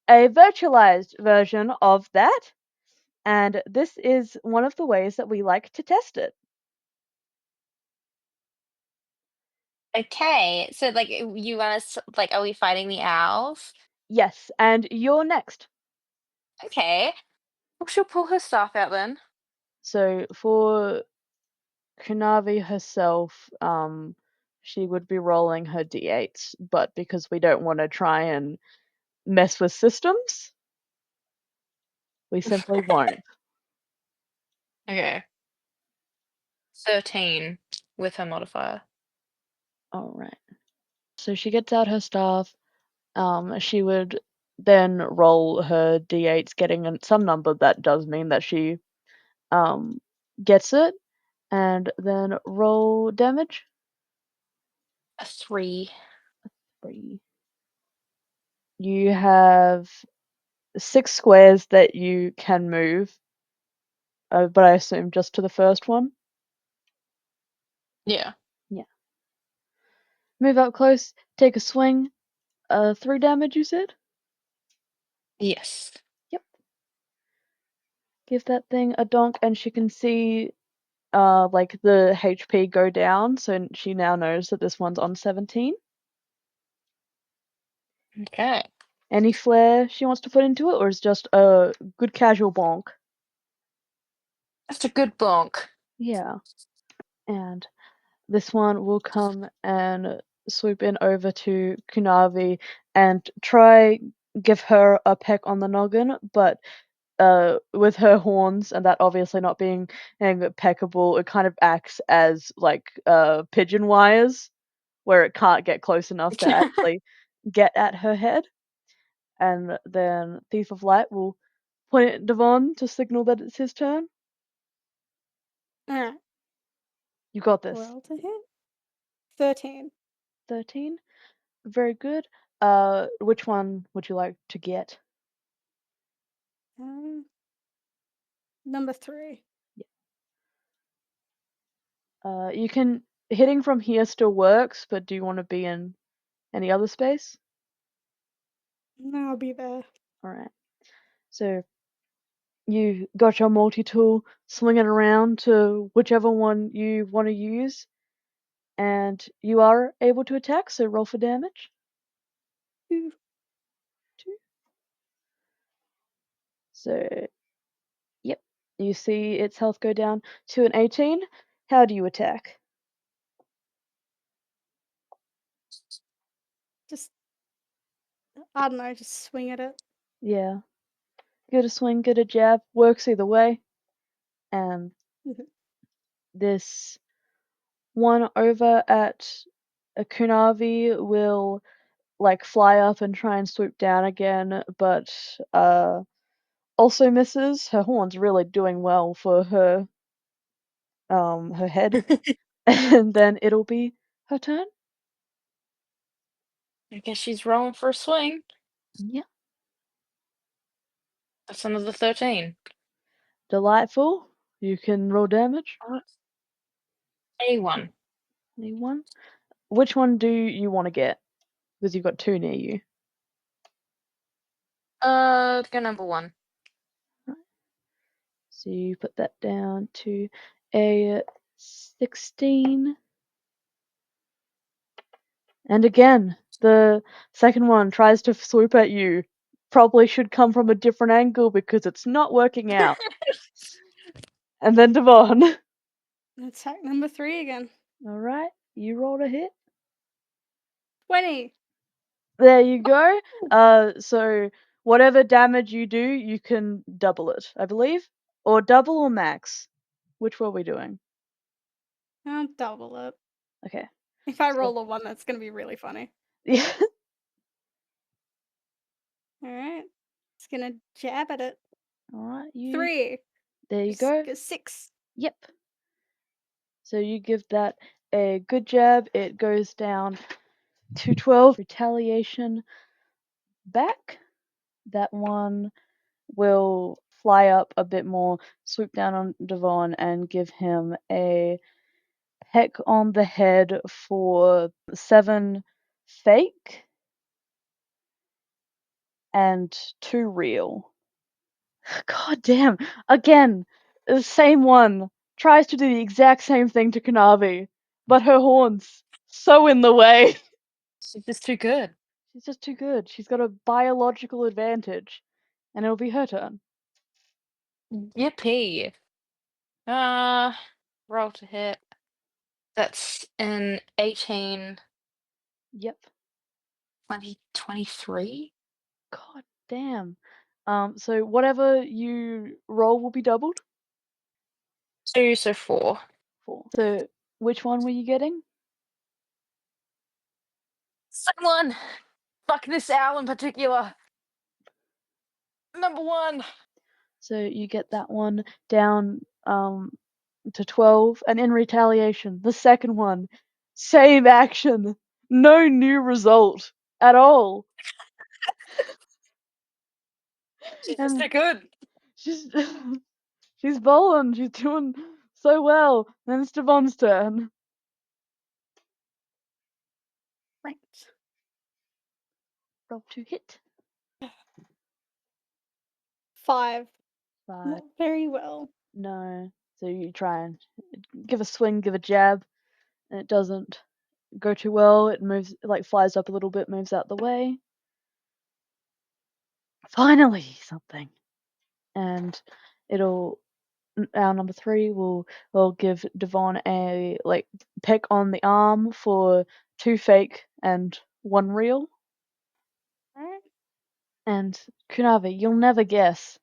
a virtualized version of that, and this is one of the ways that we like to test it. Okay, so like you want us like, are we fighting the owls? Yes, and you're next. Okay. Well, she'll pull her staff out then. So for Kunavi herself, she would be rolling her d8s, but because we don't want to try and mess with systems, we simply won't. Okay. 13 with her modifier. All right. So she gets out her staff. She would then roll her d8s, getting some number that does mean that she gets it, and then roll damage. A 3. 3. You have 6 squares that you can move, but I assume just to the first one. Yeah. Yeah. Move up close, take a swing. 3 damage, you said? Yes. Yep. Give that thing a donk, and she can see like the HP go down, so she now knows that this one's on 17. Okay. Any flair she wants to put into it, or is just a good casual bonk? That's a good bonk. Yeah. And this one will come and swoop in over to Kunavi and try give her a peck on the noggin, but with her horns and that obviously not being peckable, it kind of acts as like pigeon wires where it can't get close enough to actually get at her head. And then Thief of Light will point at Dvon to signal that it's his turn. Alright, You got this. roll to hit. 13. 13. Very good. Which one would you like to get? Number 3. You can hitting from here still works, but do you want to be in any other space? No, I'll be there. All right. So you got your multi-tool, swing it around to whichever one you want to use, and you are able to attack. So roll for damage. 2. 2. So yep, you see its health go down to an 18. How do you attack? Just, I don't know, just swing at it. Yeah, good a swing, good a jab, works either way. And this one over at a Kunavi will like fly up and try and swoop down again, but also misses. Her horn's really doing well for her head. And then it'll be her turn. I guess she's rolling for a swing. Yeah. That's another 13. Delightful. You can roll damage. A1. Anyone? Which one do you want to get? Because you've got 2 near you. Go number 1. Right. So you put that down to a 16. And again, the second one tries to swoop at you. Probably should come from a different angle because it's not working out. And then Dvon. Attack number 3 again. Alright, you rolled a hit. 20. There you go. So whatever damage you do, you can double it, I believe. Or double or max. Which were we doing? I'll double it. Okay. If I So- roll a 1, that's going to be really funny. Yeah. Alright. It's going to jab at it. Alright, 3. There you go. 6. Yep. So you give that a good jab. It goes down to 12. Retaliation back. That one will fly up a bit more, swoop down on Dvon, and give him a peck on the head for 7 fake and 2 real. God damn. Again, the same one tries to do the exact same thing to Kunavi, but her horns so in the way. She's just too good. She's just too good. She's got a biological advantage, and it'll be her turn. Yippee. Roll to hit. That's an 18, Yep. 20, 23. God damn. So whatever you roll will be doubled. 2, so 4. 4. So which one were you getting? Someone! Fuck this owl in particular. Number 1. So you get that one down to 12, and in retaliation, the second one, same action, no new result at all. She's just And too good. she's she's bowling, she's doing so well. Then it's Devon's turn. Right. Roll to hit. 5. 5. Not very well. No. So you try and give a swing, give a jab, and it doesn't go too well. It moves, like flies up a little bit, moves out the way. Finally, something. And it'll our number 3 will give Dvon a like peck on the arm for 2 fake and 1 real. Alright. And Kunavi, you'll never guess.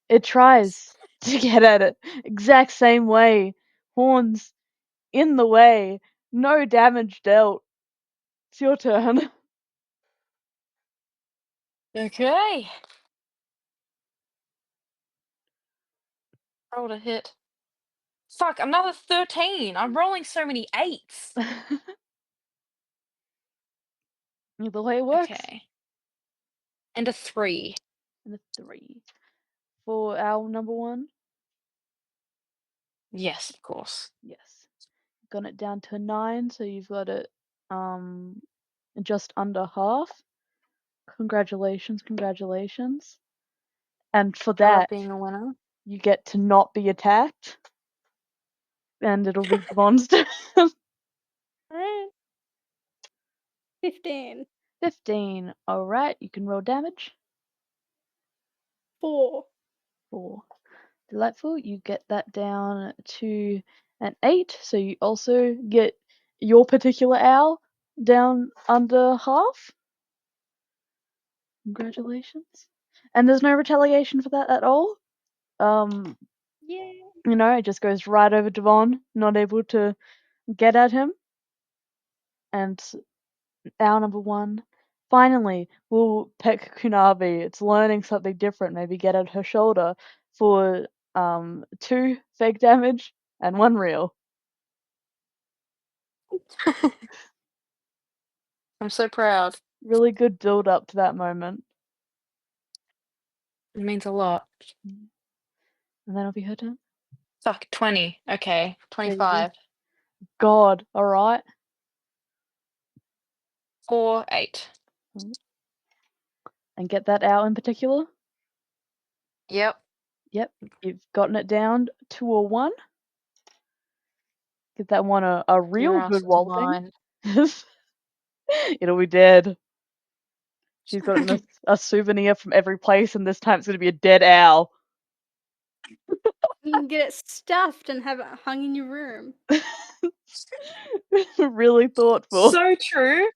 It tries to get at it exact same way. Horns in the way, no damage dealt. It's your turn. Okay. Roll to hit. Fuck, another 13. I'm rolling so many 8s. The way it works. Okay. And a 3. And a 3 for our number 1. Yes, of course. Yes. Got it down to 9, so you've got it just under half. Congratulations. And for that, Being a winner. you get to not be attacked. And it'll be the monster. Alright. 15. 15. Alright, you can roll damage. 4. 4. Delightful. You get that down to an 8, so you also get your particular owl down under half. Congratulations. And there's no retaliation for that at all. Yeah. It just goes right over Dvon, not able to get at him. And our number 1 finally will peck Kunavi. It's learning something different, maybe get at her shoulder for 2 fake damage and 1 real. I'm so proud. Really good build up to that moment. It means a lot. And then it'll be her turn. Fuck, 20. Okay, There you go. 25. God, alright. 4, 8. And get that out in particular. Yep. Yep, you've gotten it down to a 1. Give that one a real Your ass good is walloping. mine. It'll be dead. She's gotten a souvenir from every place, and this time it's going to be a dead owl. You can get it stuffed and have it hung in your room. Really thoughtful. So true.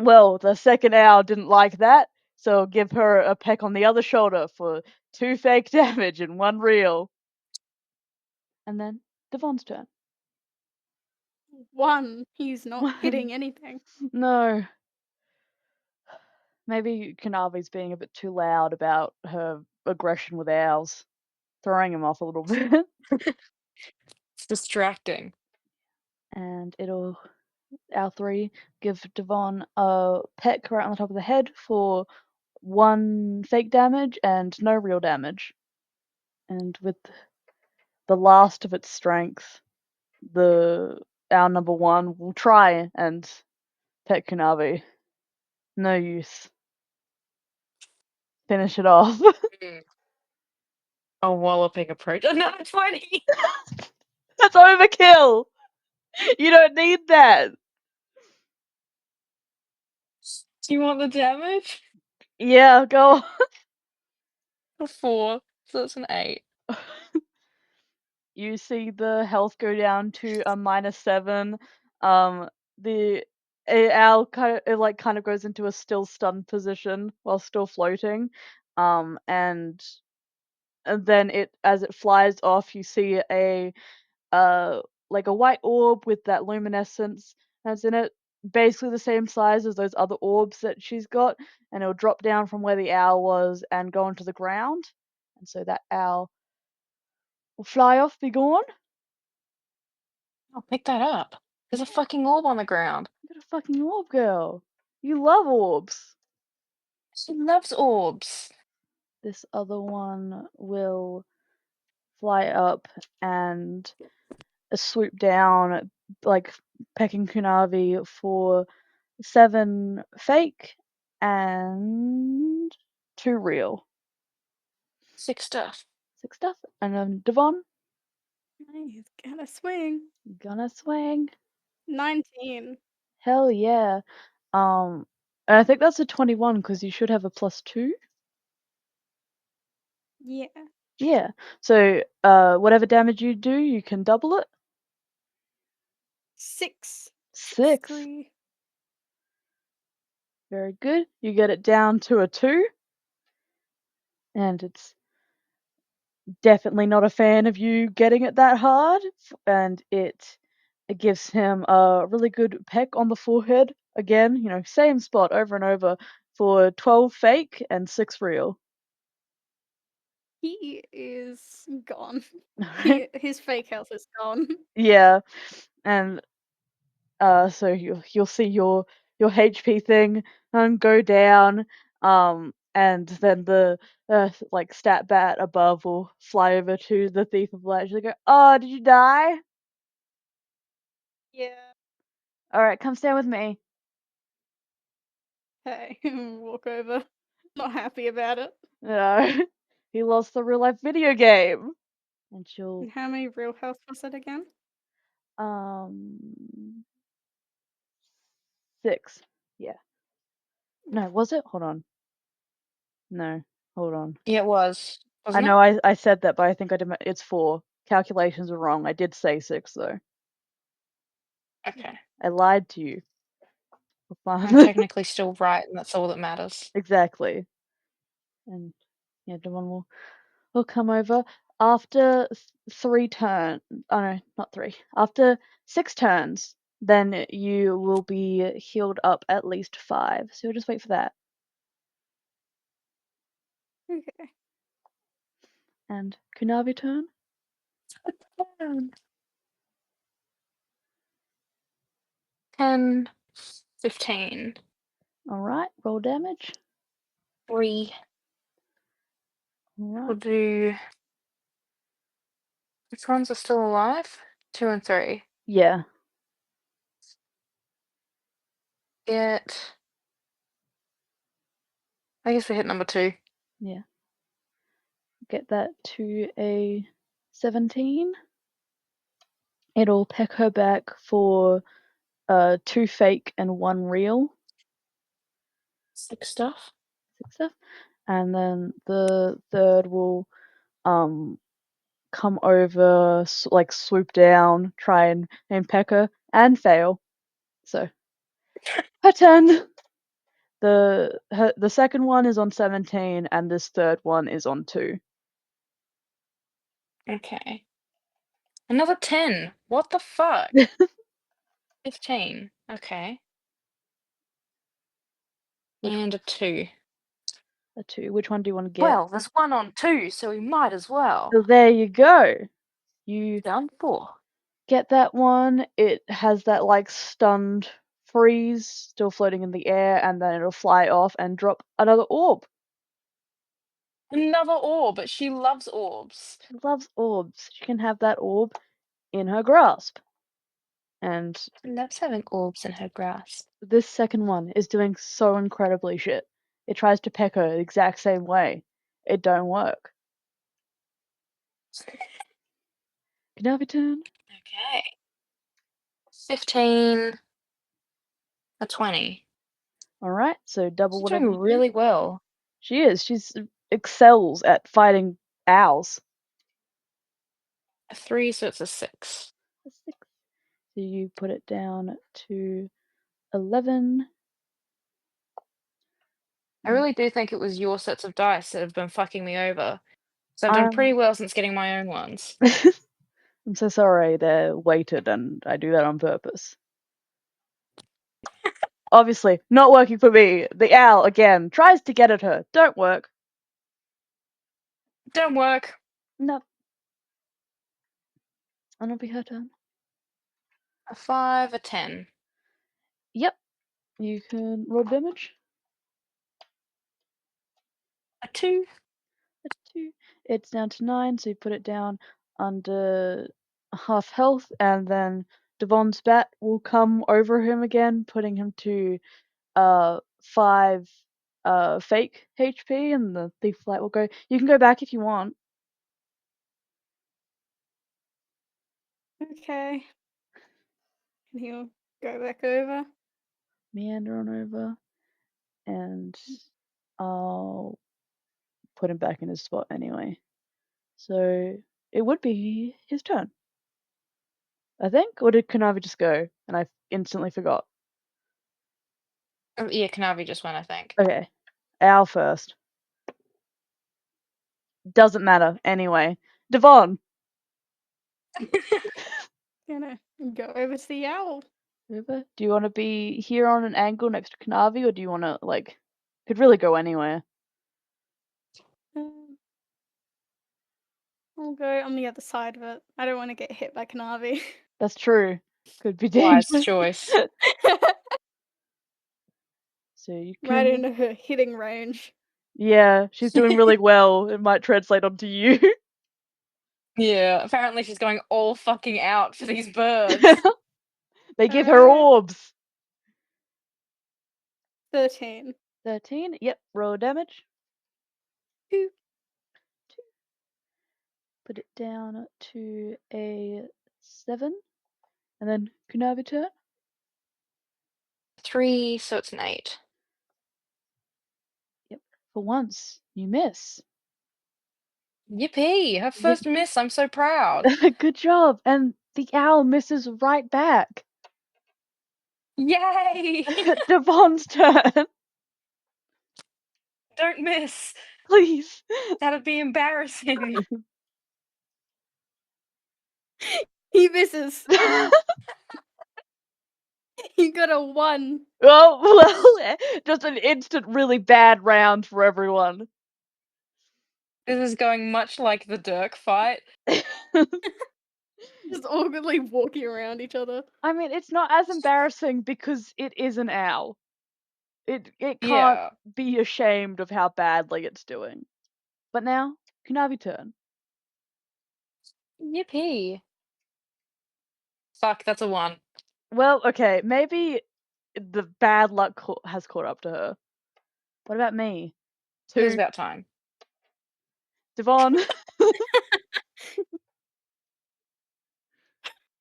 Well, the second owl didn't like that, so give her a peck on the other shoulder for 2 fake damage and 1 real. And then Dvon's turn. 1. He's not 1. hitting anything. No. Maybe Kunavi's being a bit too loud about her aggression with owls, throwing him off a little bit. It's distracting. And it'll owl 3 give Dvon a peck right on the top of the head for 1 fake damage and no real damage. And with the last of its strength, the owl number 1 will try and pet Kunavi. No use. Finish it off. A walloping approach. Oh, no, it's funny. That's overkill. You don't need that. Do you want the damage? Yeah, go A 4, so it's an 8. on. You see the health go down to a -7. The owl kind of goes into a still stunned position while still floating. And then as it flies off, you see like a white orb with that luminescence that's in it, basically the same size as those other orbs that she's got, and it'll drop down from where the owl was and go onto the ground. And so that owl will fly off, be gone. I'll pick that up. There's a fucking orb on the ground. You got a fucking orb, girl. You love orbs. She loves orbs. This other one will fly up and swoop down, like pecking Kunavi for 7 fake and 2 real. 6 stuff. 6 stuff. And then Dvon, He's gonna swing. gonna swing. 19. Hell yeah. And I think that's a 21 because you should have a +2. Yeah. Yeah. So whatever damage you do, you can double it. 6. 6. 3. Very good. You get it down to a 2. And it's definitely not a fan of you getting it that hard. And it gives him a really good peck on the forehead. Again, same spot over and over for 12 fake and 6 real. He is gone. Alright. His fake health is gone. Yeah. And so you'll see your HP thing go down, and then the like stat bat above will fly over to the Thief of Light. She'll go, "Oh, did you die? Yeah. All right, come stand with me." Hey, walk over. Not happy about it. No, he lost the real life video game, and she'll And how many real health was it again? 6. Yeah. No, was it? Hold on. No, hold on. Yeah, it was. I Wasn't know it? I said that, but I think it's 4. Calculations were wrong. I did say 6 though. Okay. I lied to you. For I'm fun. technically still right, and that's all that matters. Exactly. And yeah, Dvon will come over after 3 turns. Oh no, not 3. After 6 turns, then you will be healed up at least 5. So we'll just wait for that. Okay. And Kunavi turn. 10, 15, All right, roll damage. 3. All We'll right. do. Which ones are still alive? 2 and 3. Yeah. Get. I guess we hit number 2. Yeah. get that to a 17. It'll peck her back for 2 fake and 1 real. Sick stuff. Sick stuff. And then the third will come over, like swoop down, try and peck her, and fail. So her turn. The second one is on 17, and this third one is on 2. Okay. Another 10. What the fuck? 15. Okay. And a 2. A 2. Which one do you want to get? Well, there's one on 2, so we might as well. So there you go. You Done 4. get that one. It has that like stunned freeze still floating in the air, and then it'll fly off and drop another orb. Another orb, but she loves orbs. She loves orbs. She can have that orb in her grasp. And She loves having orbs in her grasp. this second one is doing so incredibly shit. It tries to peck her the exact same way. It don't work. Kunavi turn. Okay. 15. A 20. Alright, so double She's whatever doing you do. really well. She is. She's excels at fighting owls. A 3, so it's a 6. A 6. So you put it down to 11. I really do think it was your sets of dice that have been fucking me over. So I've done pretty well since getting my own ones. I'm so sorry they're weighted, and I do that on purpose. Obviously, not working for me. The owl, again, tries to get at her. Don't work. Don't work. Nope. And it'll be her turn. A 5, a 10. Yep. You can roll damage. A 2. A 2. It's down to 9, so you put it down under half health, and then Dvon's bat will come over him again, putting him to 5 fake HP, and the thief light will go. You can go back if you want. Okay. And he'll go back over. Meander on over, and I'll put him back in his spot anyway. So it would be his turn, I think. Or did Kunavi just go and I instantly forgot? Oh, yeah, Kunavi just went, I think. Okay, Owl first. Doesn't matter anyway. Dvon. Gonna go over to the owl. Over. Do you want to be here on an angle next to Kunavi, or do you want to could really go anywhere? I'll go on the other side of it. I don't want to get hit by Kunavi. That's true. Could be Wise dangerous. choice. So you can. Right into her hitting range. Yeah, she's doing really well. It might translate onto you. Yeah, apparently she's going all fucking out for these birds. They give her orbs. 13. 13. Yep. Roll damage. 2. Put it down to a 7. And then Kunavi turn. 3, so it's an 8. Yep. For once, you miss. Yippee! Her first miss. I'm so proud. Good job. And the owl misses right back. Yay! Dvon's turn. Don't miss. Please. That'd be embarrassing. He misses. He got a 1. Oh, well, just an instant really bad round for everyone. This is going much like the Dirk fight. Just awkwardly walking around each other. I mean, it's not as embarrassing because it is an owl. It can't Yeah. be ashamed of how badly it's doing. But now, Kunavi turn. Yippee. Fuck, that's a 1. Well, okay, maybe the bad luck has caught up to her. What about me? It was 2. about time. Dvon.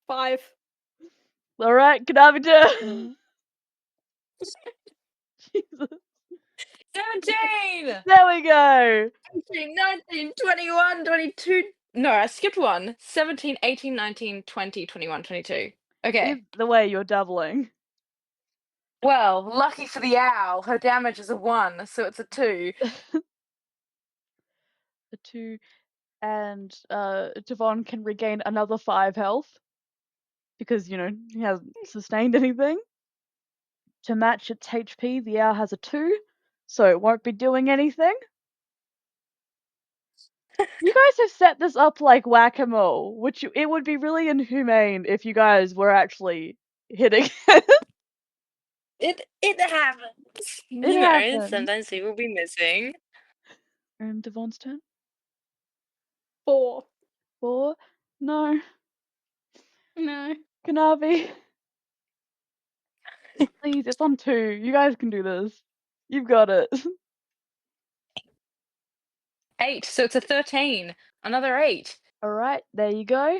5. All right, Kunavi turn. Jesus. 17! There we go. 18, 19, 21, 22. No, I skipped one. 17, 18, 19, 20, 21, 22. Okay. Either way, you're doubling. Well, lucky for the owl, her damage is a 1, so it's a 2. A 2, and Dvon can regain another 5 health because he hasn't sustained anything. To match its HP, the owl has a 2, so it won't be doing anything. You guys have set this up like whack-a-mole, which it would be really inhumane if you guys were actually hitting it. It happens. It happens. Sometimes people be missing. And Devon's turn. 4. 4. No. No. Kunavi. Please, it's on 2. You guys can do this. You've got it. 8, so it's a 13. Another 8. Alright, there you go.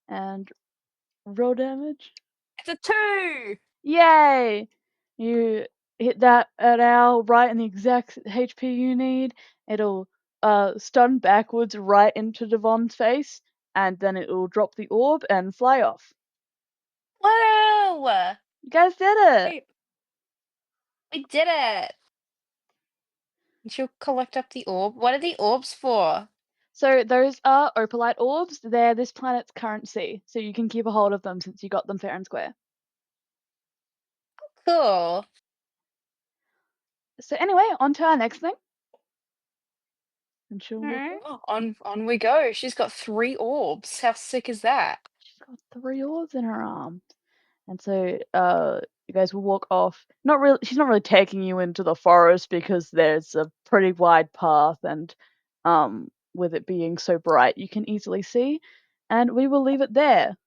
And roll damage. It's a 2! Yay! You hit that at owl right in the exact HP you need. It'll stun backwards right into Devon's face, and then it will drop the orb and fly off. Whoa! You guys did it! Wait. We did it! And she'll collect up the orb. What are the orbs for? So those are opalite orbs. They're this planet's currency, so you can keep a hold of them since you got them fair and square. Cool. So anyway, on to our next thing. And she'll walk Alright. off. Oh, on we go. She's got 3 orbs. How sick is that? She's got 3 orbs in her arm. And so you guys will walk off. She's not really taking you into the forest because there's a pretty wide path, and with it being so bright you can easily see. And we will leave it there.